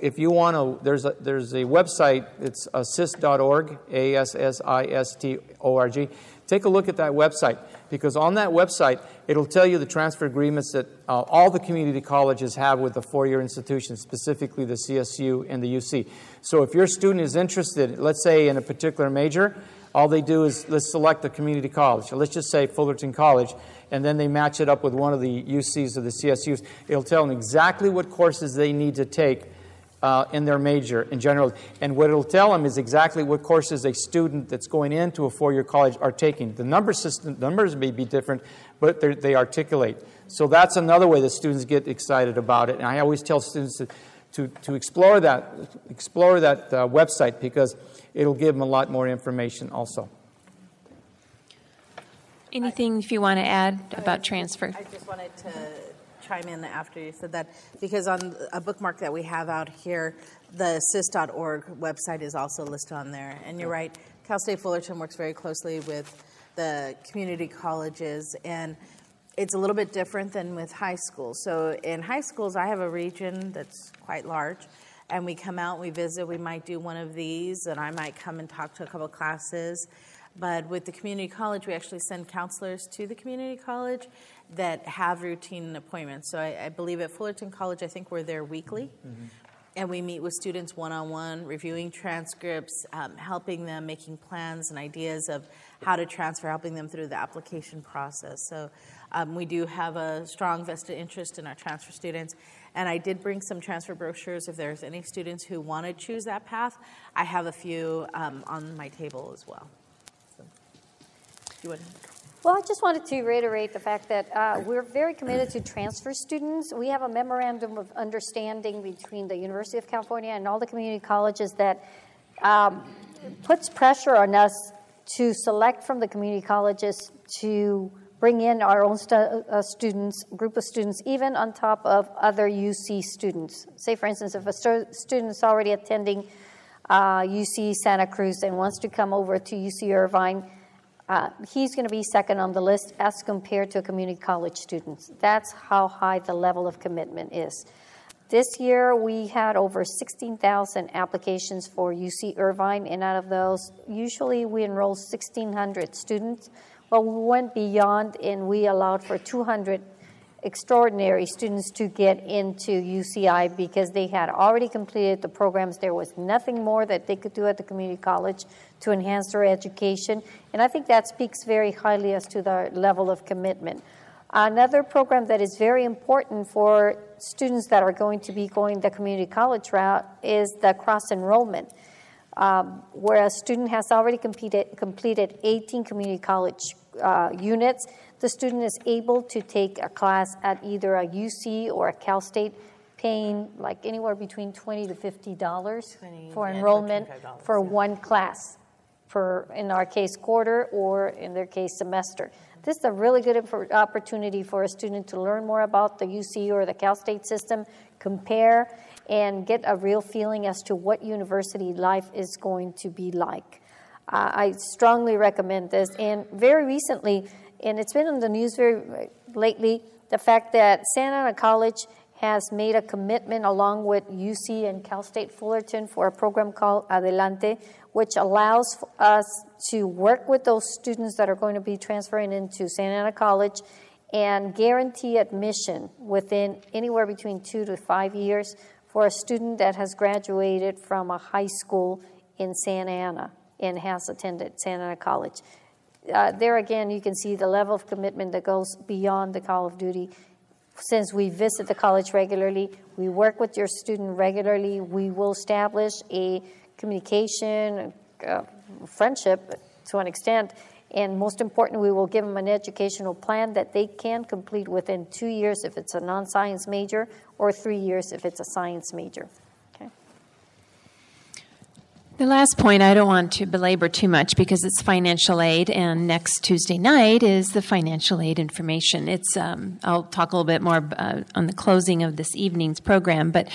[SPEAKER 2] if you want to, there's a website. It's assist.org, ASSIST.org. Take a look at that website, because on that website, it'll tell you the transfer agreements that all the community colleges have with the four-year institutions, specifically the CSU and the UC. So if your student is interested, let's say in a particular major, all they do is let's select a community college. So let's just say Fullerton College, and then they match it up with one of the UCs or the CSUs. It'll tell them exactly what courses they need to take in their major in general. And what it'll tell them is exactly what courses a student that's going into a four-year college are taking. The numbers may be different, but they articulate. So that's another way that students get excited about it. And I always tell students to explore that website, because it'll give them a lot more information also.
[SPEAKER 3] Anything if you want to add about transfer?
[SPEAKER 5] I just wanted to chime in after you said that, because on a bookmark that we have out here, the sis.org website is also listed on there. And you're right, Cal State Fullerton works very closely with the community colleges, and it's a little bit different than with high schools. So in high schools, I have a region that's quite large, and we come out, we visit, we might do one of these, and I might come and talk to a couple of classes. But with the community college, we actually send counselors to the community college that have routine appointments. So I believe at Fullerton College, I think we're there weekly. Mm-hmm. And we meet with students one-on-one, reviewing transcripts, helping them, making plans and ideas of how to transfer, helping them through the application process. So we do have a strong vested interest in our transfer students. And I did bring some transfer brochures if there's any students who want to choose that path. I have a few on my table as well. So, do you want to?
[SPEAKER 6] Well, I just wanted to reiterate the fact that we're very committed to transfer students. We have a memorandum of understanding between the University of California and all the community colleges that puts pressure on us to select from the community colleges to bring in our own students, group of students, even on top of other UC students. Say, for instance, if a student is already attending UC Santa Cruz and wants to come over to UC Irvine, he's going to be second on the list as compared to a community college student. That's how high the level of commitment is. This year, we had over 16,000 applications for UC Irvine, and out of those, usually we enroll 1,600 students. Well, we went beyond, and we allowed for 200 extraordinary students to get into UCI because they had already completed the programs. There was nothing more that they could do at the community college to enhance their education. And I think that speaks very highly as to the level of commitment. Another program that is very important for students that are going to be going the community college route is the cross-enrollment, where a student has already completed 18 community college units. The student is able to take a class at either a UC or a Cal State, paying like anywhere between $20 to $50 for enrollment for one class, for, in our case, quarter, or in their case, semester. This is a really good opportunity for a student to learn more about the UC or the Cal State system, compare, and get a real feeling as to what university life is going to be like. I strongly recommend this. And very recently, and it's been in the news very lately, the fact that Santa Ana College has made a commitment along with UC and Cal State Fullerton for a program called Adelante, which allows us to work with those students that are going to be transferring into Santa Ana College and guarantee admission within anywhere between 2 to 5 years for a student that has graduated from a high school in Santa Ana and has attended Santa Ana College. There again, you can see the level of commitment that goes beyond the call of duty. Since we visit the college regularly, we work with your student regularly, we will establish a communication, friendship to an extent, and most important, we will give them an educational plan that they can complete within 2 years if it's a non-science major, or 3 years if it's a science major. Okay.
[SPEAKER 3] The last point, I don't want to belabor too much because it's financial aid, and next Tuesday night is the financial aid information. It's I'll talk a little bit more on the closing of this evening's program, but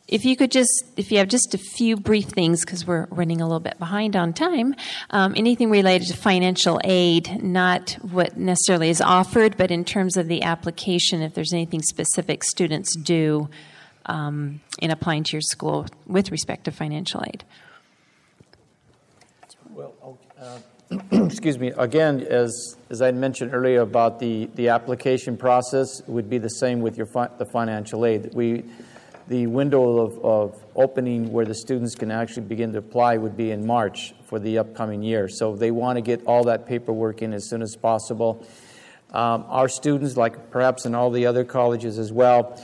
[SPEAKER 3] if you have just a few brief things, because we're running a little bit behind on time, anything related to financial aid, not what necessarily is offered, but in terms of the application, if there's anything specific students do in applying to your school with respect to financial aid.
[SPEAKER 2] Well, excuse me. Again, as I mentioned earlier about the application process, would be the same with the financial aid. The window of opening where the students can actually begin to apply would be in March for the upcoming year. So they want to get all that paperwork in as soon as possible. Our students, like perhaps in all the other colleges as well,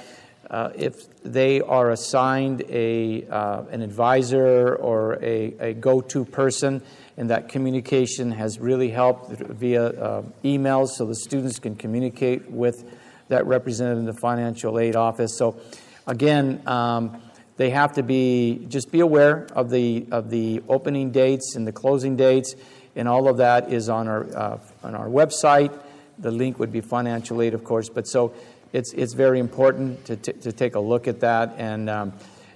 [SPEAKER 2] if they are assigned an advisor or a go-to person, and that communication has really helped via emails so the students can communicate with that representative in the financial aid office. So again, they have to just be aware of the opening dates and the closing dates, and all of that is on our our website. The link would be financial aid, of course. But so it's very important to take a look at that. And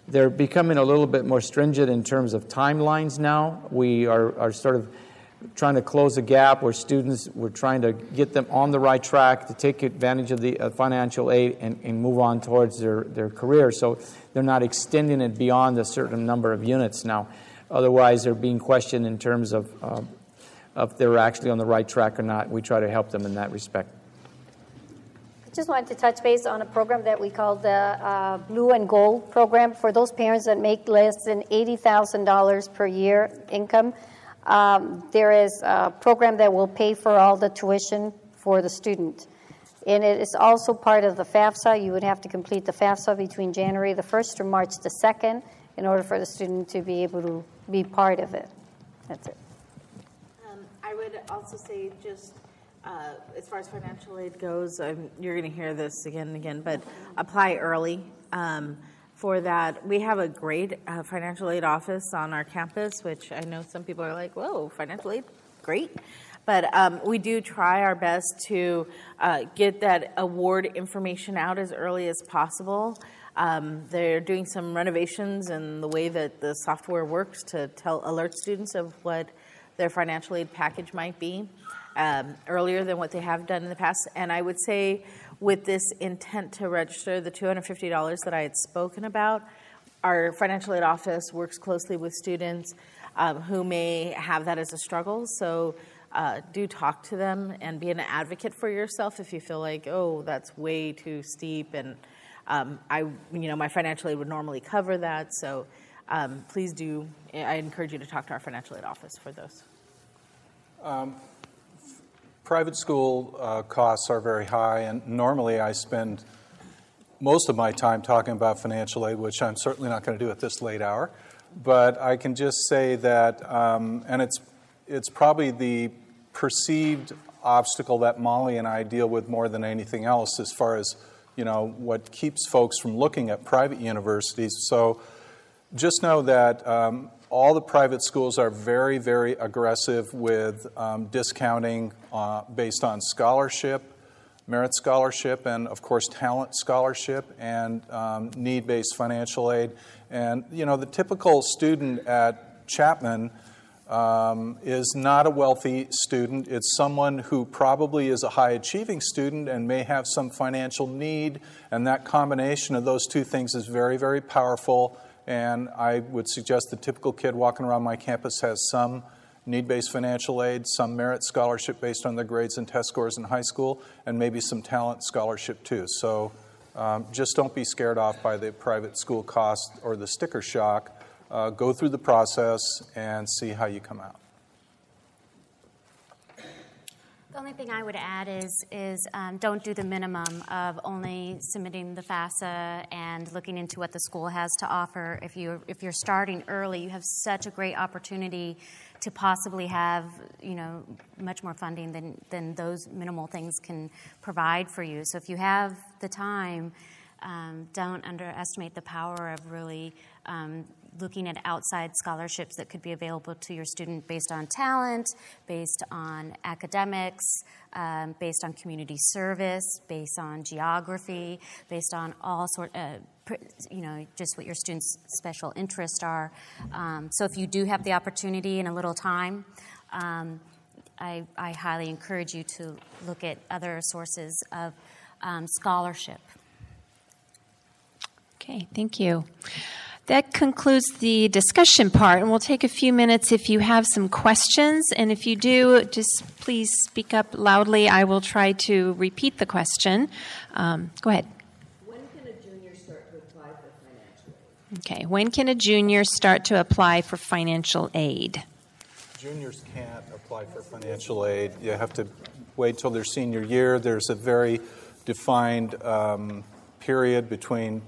[SPEAKER 2] they're becoming a little bit more stringent in terms of timelines now. We are sort of trying to close a gap where we're trying to get them on the right track to take advantage of the financial aid and move on towards their career. So they're not extending it beyond a certain number of units now. Otherwise, they're being questioned in terms of if they're actually on the right track or not. We try to help them in that respect.
[SPEAKER 6] I just wanted to touch base on a program that we call the Blue and Gold program for those parents that make less than $80,000 per year income. There is a program that will pay for all the tuition for the student. And it is also part of the FAFSA. You would have to complete the FAFSA between January the 1st or March the 2nd in order for the student to be able to be part of it. That's it.
[SPEAKER 5] I would also say just as far as financial aid goes, you're going to hear this again and again, but apply early. For that, we have a great financial aid office on our campus, which I know some people are like, whoa, financial aid, great. But we do try our best to get that award information out as early as possible. They're doing some renovations in the way that the software works to alert students of what their financial aid package might be earlier than what they have done in the past. And I would say with this intent to register, the $250 that I had spoken about, our financial aid office works closely with students who may have that as a struggle. So do talk to them and be an advocate for yourself if you feel like, oh, that's way too steep, and my financial aid would normally cover that. So please do. I encourage you to talk to our financial aid office for those.
[SPEAKER 7] Private school costs are very high, and normally I spend most of my time talking about financial aid, which I'm certainly not going to do at this late hour. But I can just say that, and it's probably the perceived obstacle that Molly and I deal with more than anything else, as far as what keeps folks from looking at private universities. So just know that all the private schools are very, very aggressive with discounting based on scholarship, merit scholarship, and of course talent scholarship, and need-based financial aid. And the typical student at Chapman is not a wealthy student. It's someone who probably is a high-achieving student and may have some financial need, and that combination of those two things is very, very powerful. And I would suggest the typical kid walking around my campus has some need-based financial aid, some merit scholarship based on their grades and test scores in high school, and maybe some talent scholarship too. So just don't be scared off by the private school cost or the sticker shock. Go through the process and see how you come out.
[SPEAKER 8] The only thing I would add is don't do the minimum of only submitting the FAFSA and looking into what the school has to offer. If you're starting early, you have such a great opportunity to possibly have much more funding than those minimal things can provide for you. So if you have the time, don't underestimate the power of really looking at outside scholarships that could be available to your student based on talent, based on academics, based on community service, based on geography, based on all just what your students' special interests are. So if you do have the opportunity and a little time, I highly encourage you to look at other sources of scholarship.
[SPEAKER 3] Okay, thank you. That concludes the discussion part, and we'll take a few minutes if you have some questions. And if you do, just please speak up loudly. I will try to repeat the question. Go ahead.
[SPEAKER 9] When can a junior start to apply for financial aid?
[SPEAKER 3] Okay, when can a junior start to apply for financial aid?
[SPEAKER 7] Juniors can't apply for financial aid. You have to wait till their senior year. There's a very defined period between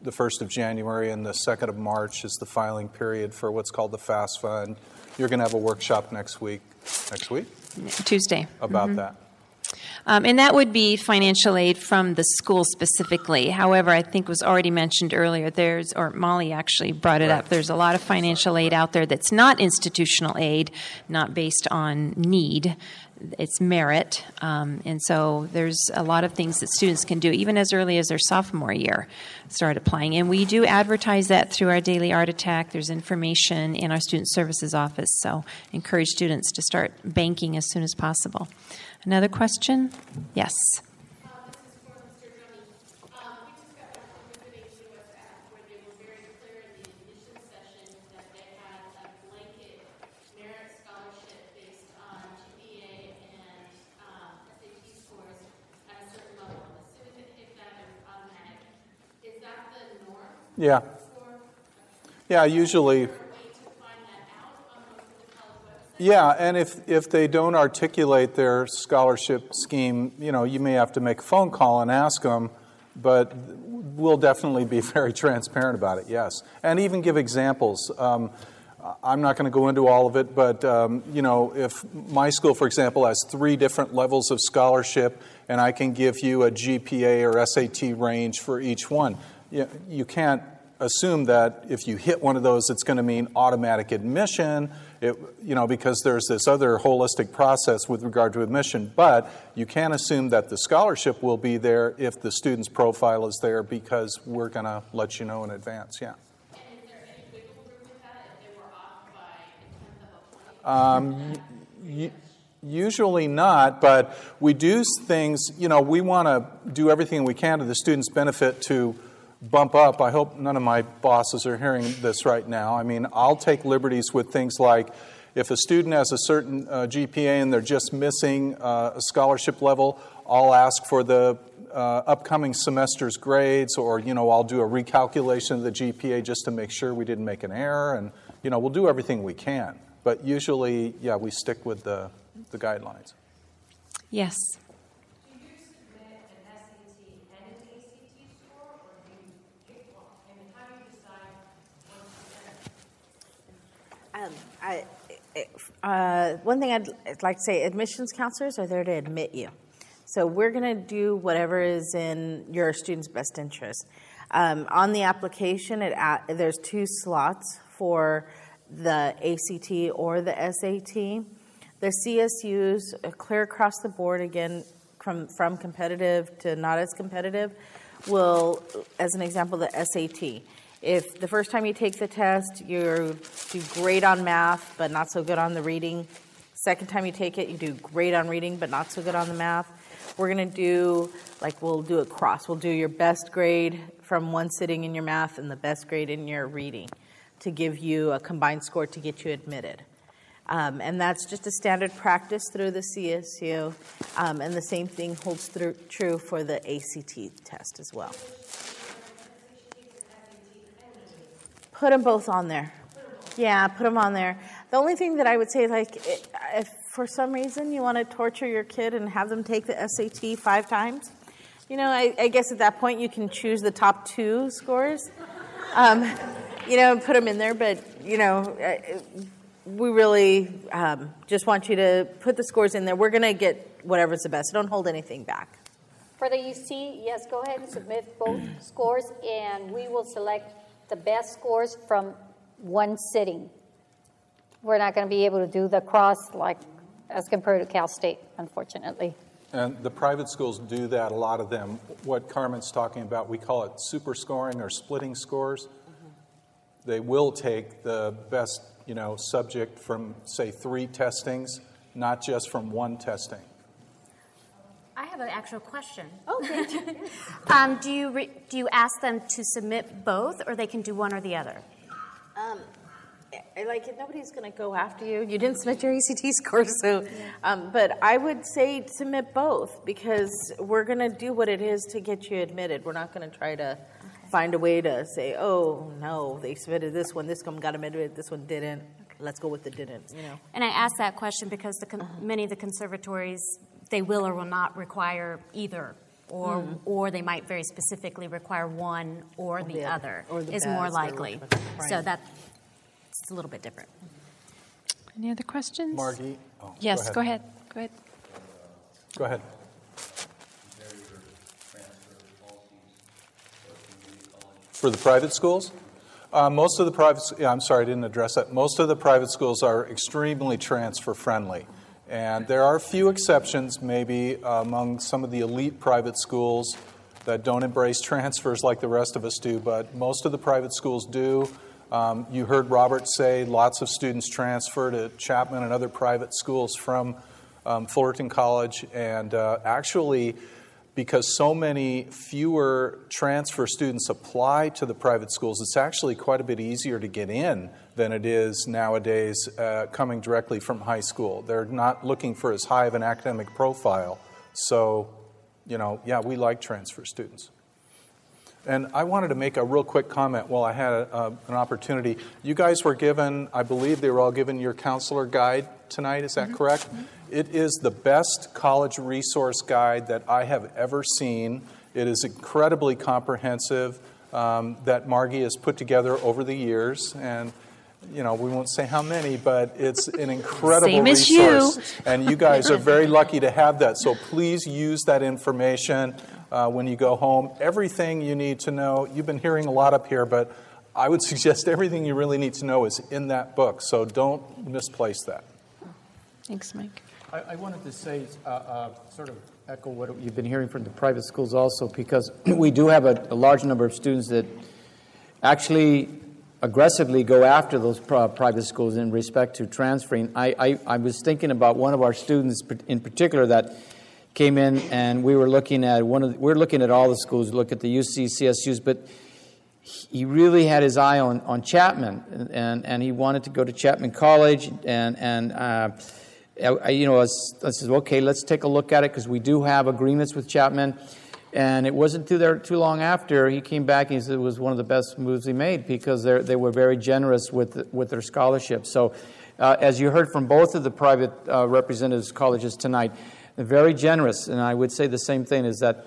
[SPEAKER 7] the 1st of January and the 2nd of March is the filing period for what's called the FAFSA, and you're going to have a workshop next week?
[SPEAKER 3] Tuesday.
[SPEAKER 7] About that.
[SPEAKER 3] And that would be financial aid from the school specifically. However, I think was already mentioned earlier, or Molly actually brought it up, there's a lot of financial aid out there that's not institutional aid, not based on need. It's merit. And so there's a lot of things that students can do, even as early as their sophomore year, start applying. And we do advertise that through our daily Art Attack. There's information in our Student Services office. So encourage students to start banking as soon as possible. Another question? Yes.
[SPEAKER 7] Yeah. Yeah, usually. Yeah, and if they don't articulate their scholarship scheme, you may have to make a phone call and ask them, but we'll definitely be very transparent about it, yes. And even give examples. I'm not going to go into all of it, but, if my school, for example, has 3 different levels of scholarship, and I can give you a GPA or SAT range for each one, you can't assume that if you hit one of those, it's going to mean automatic admission, because there's this other holistic process with regard to admission. But you can assume that the scholarship will be there if the student's profile is there, because we're going to let you know in advance, yeah.
[SPEAKER 3] And is there any wiggle room with that if they were off by a tenth of a point?
[SPEAKER 7] Usually not, but we do things, we want to do everything we can to the student's benefit to bump up. I hope none of my bosses are hearing this right now. I mean, I'll take liberties with things like if a student has a certain GPA and they're just missing a scholarship level, I'll ask for the upcoming semester's grades, or, I'll do a recalculation of the GPA just to make sure we didn't make an error, and, we'll do everything we can. But usually, yeah, we stick with the guidelines.
[SPEAKER 3] Yes.
[SPEAKER 5] One thing I'd like to say, admissions counselors are there to admit you. So we're going to do whatever is in your student's best interest. On the application, there's 2 slots for the ACT or the SAT. The CSUs, clear across the board, again, from competitive to not as competitive, will, as an example, the SAT. If the first time you take the test, you do great on math, but not so good on the reading. Second time you take it, you do great on reading, but not so good on the math. We're going to do, we'll do a cross. We'll do your best grade from one sitting in your math and the best grade in your reading to give you a combined score to get you admitted. And that's just a standard practice through the CSU. And the same thing holds true for the ACT test as well. Put them both on there. Yeah, put them on there. The only thing that I would say, if for some reason you want to torture your kid and have them take the SAT 5 times, I guess at that point you can choose the top 2 scores, and put them in there. But, we really just want you to put the scores in there. We're going to get whatever's the best. Don't hold anything back.
[SPEAKER 6] For the UC, yes, go ahead and submit both scores, and we will select the best scores from one sitting. We're not going to be able to do the cross as compared to Cal State, unfortunately.
[SPEAKER 7] And the private schools do that, a lot of them. What Carmen's talking about, we call it super scoring or splitting scores. Mm-hmm. They will take the best, subject from, say, 3 testings, not just from 1 testing.
[SPEAKER 8] I have an actual question.
[SPEAKER 6] Okay.
[SPEAKER 8] Do you ask them to submit both, or they can do one or the other?
[SPEAKER 5] Nobody's going to go after you. You didn't submit your ACT score, so. But I would say submit both, because we're going to do what it is to get you admitted. We're not going to try to find a way to say, oh no, they submitted this one got admitted, this one didn't. Let's go with the didn't.
[SPEAKER 8] And I asked that question because many of the conservatories, they will or will not require either, or they might very specifically require one or the other is more likely. Right. So that's a little bit different.
[SPEAKER 3] Any other questions?
[SPEAKER 7] Marghy?
[SPEAKER 3] Yes, go ahead.
[SPEAKER 7] Go ahead. For the private schools? Most of the private, I'm sorry, I didn't address that. Most of the private schools are extremely transfer friendly. And there are a few exceptions, maybe among some of the elite private schools that don't embrace transfers like the rest of us do, but most of the private schools do. You heard Robert say lots of students transfer to Chapman and other private schools from Fullerton College, and actually, because so many fewer transfer students apply to the private schools, it's actually quite a bit easier to get in than it is nowadays coming directly from high school. They're not looking for as high of an academic profile. So, yeah, we like transfer students. And I wanted to make a real quick comment while I had an opportunity. You guys were given, I believe they were all given your counselor guide tonight, is that correct? It is the best college resource guide that I have ever seen. It is incredibly comprehensive, that Marghy has put together over the years. And, we won't say how many, but it's an incredible resource. And you guys are very lucky to have that. So please use that information when you go home. Everything you need to know, you've been hearing a lot up here, but I would suggest everything you really need to know is in that book. So don't misplace that.
[SPEAKER 3] Thanks, Mike.
[SPEAKER 2] I wanted to say, sort of echo what you've been hearing from the private schools also, because we do have a large number of students that actually aggressively go after those private schools in respect to transferring. I was thinking about one of our students in particular that came in, and we were looking at we're looking at all the schools, look at the UC, CSUs, but he really had his eye on Chapman, and he wanted to go to Chapman College, I said, okay, let's take a look at it, because we do have agreements with Chapman. And it wasn't too long after he came back and he said it was one of the best moves he made, because they were very generous with their scholarships. So as you heard from both of the private representatives colleges tonight, they're very generous. And I would say the same thing, is that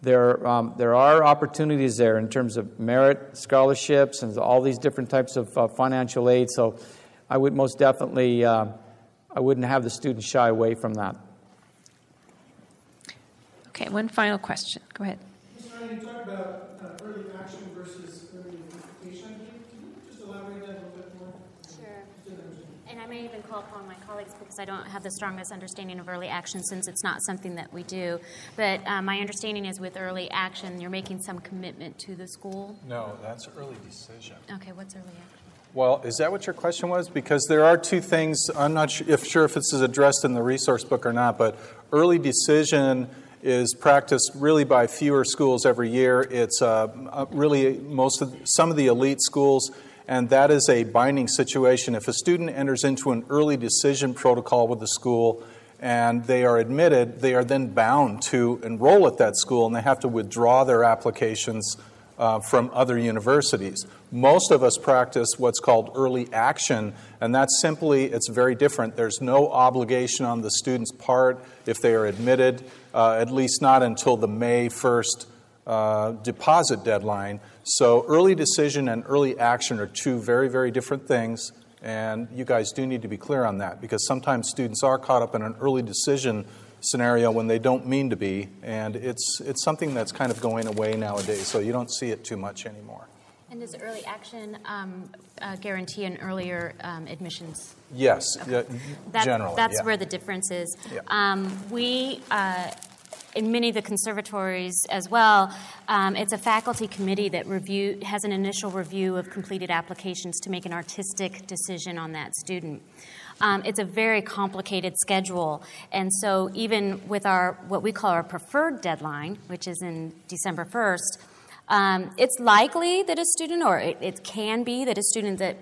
[SPEAKER 2] there are opportunities there in terms of merit scholarships and all these different types of financial aid. So I would most definitely, I wouldn't have the students shy away from that.
[SPEAKER 3] Okay, one final question. Go ahead.
[SPEAKER 10] Ms. Ryan, you talked about early action versus early notification. Can you just elaborate that a little bit more?
[SPEAKER 8] Sure. And I may even call upon my colleagues, because I don't have the strongest understanding of early action, since it's not something that we do. But my understanding is with early action, you're making some commitment to the school.
[SPEAKER 7] No, that's early decision.
[SPEAKER 8] Okay, what's early action?
[SPEAKER 7] Well, is that what your question was? Because there are two things. I'm not sure if this is addressed in the resource book or not, but early decision is practiced really by fewer schools every year. It's really some of the elite schools, and that is a binding situation. If a student enters into an early decision protocol with the school and they are admitted, they are then bound to enroll at that school, and they have to withdraw their applications from other universities. Most of us practice what's called early action, and that's simply, it's very different. There's no obligation on the student's part if they are admitted, at least not until the May 1st deposit deadline. So early decision and early action are two very, very different things, and you guys do need to be clear on that, because sometimes students are caught up in an early decision scenario when they don't mean to be, and it's something that's kind of going away nowadays, so you don't see it too much anymore.
[SPEAKER 8] And does early action guarantee an earlier admissions?
[SPEAKER 7] Yes,
[SPEAKER 8] Okay.
[SPEAKER 7] Generally.
[SPEAKER 8] That's
[SPEAKER 7] yeah.
[SPEAKER 8] where the difference is.
[SPEAKER 7] Yeah.
[SPEAKER 8] We, in many of the conservatories as well, it's a faculty committee that has an initial review of completed applications to make an artistic decision on that student. It's a very complicated schedule, and so even with what we call our preferred deadline, which is in December 1st, it's likely that a student, or it can be that a student that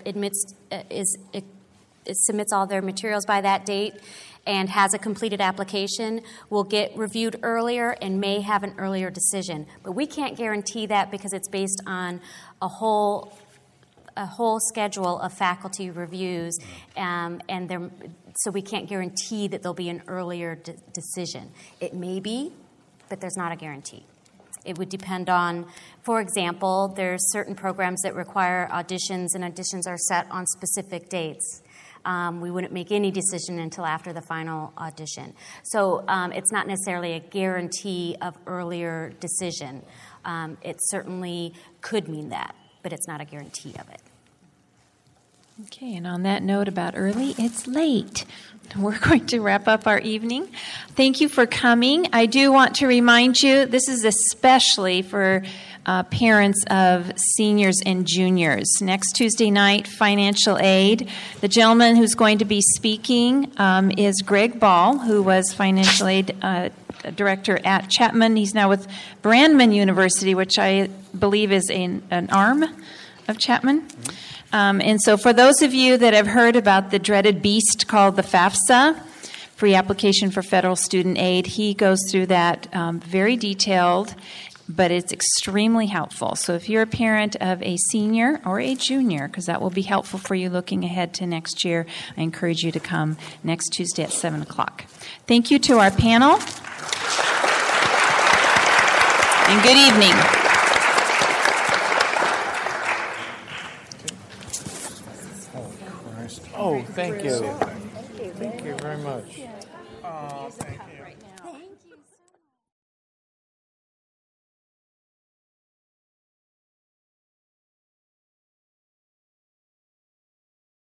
[SPEAKER 8] submits all their materials by that date and has a completed application will get reviewed earlier and may have an earlier decision. But we can't guarantee that, because it's based on a whole schedule of faculty reviews, so we can't guarantee that there'll be an earlier decision. It may be, but there's not a guarantee. It would depend on, for example, there's certain programs that require auditions, and auditions are set on specific dates. We wouldn't make any decision until after the final audition. So it's not necessarily a guarantee of earlier decision. it certainly could mean that, but it's not a guarantee of it.
[SPEAKER 3] Okay, and on that note about early, it's late. We're going to wrap up our evening. Thank you for coming. I do want to remind you, this is especially for parents of seniors and juniors. Next Tuesday night, financial aid. The gentleman who's going to be speaking is Greg Ball, who was financial aid director at Chapman. He's now with Brandman University, which I believe is an arm of Chapman. And so for those of you that have heard about the dreaded beast called the FAFSA, free application for federal student aid, he goes through that very detailed, but it's extremely helpful. So if you're a parent of a senior or a junior, because that will be helpful for you looking ahead to next year, I encourage you to come next Tuesday at 7 o'clock. Thank you to our panel. And good evening.
[SPEAKER 2] Oh, thank you.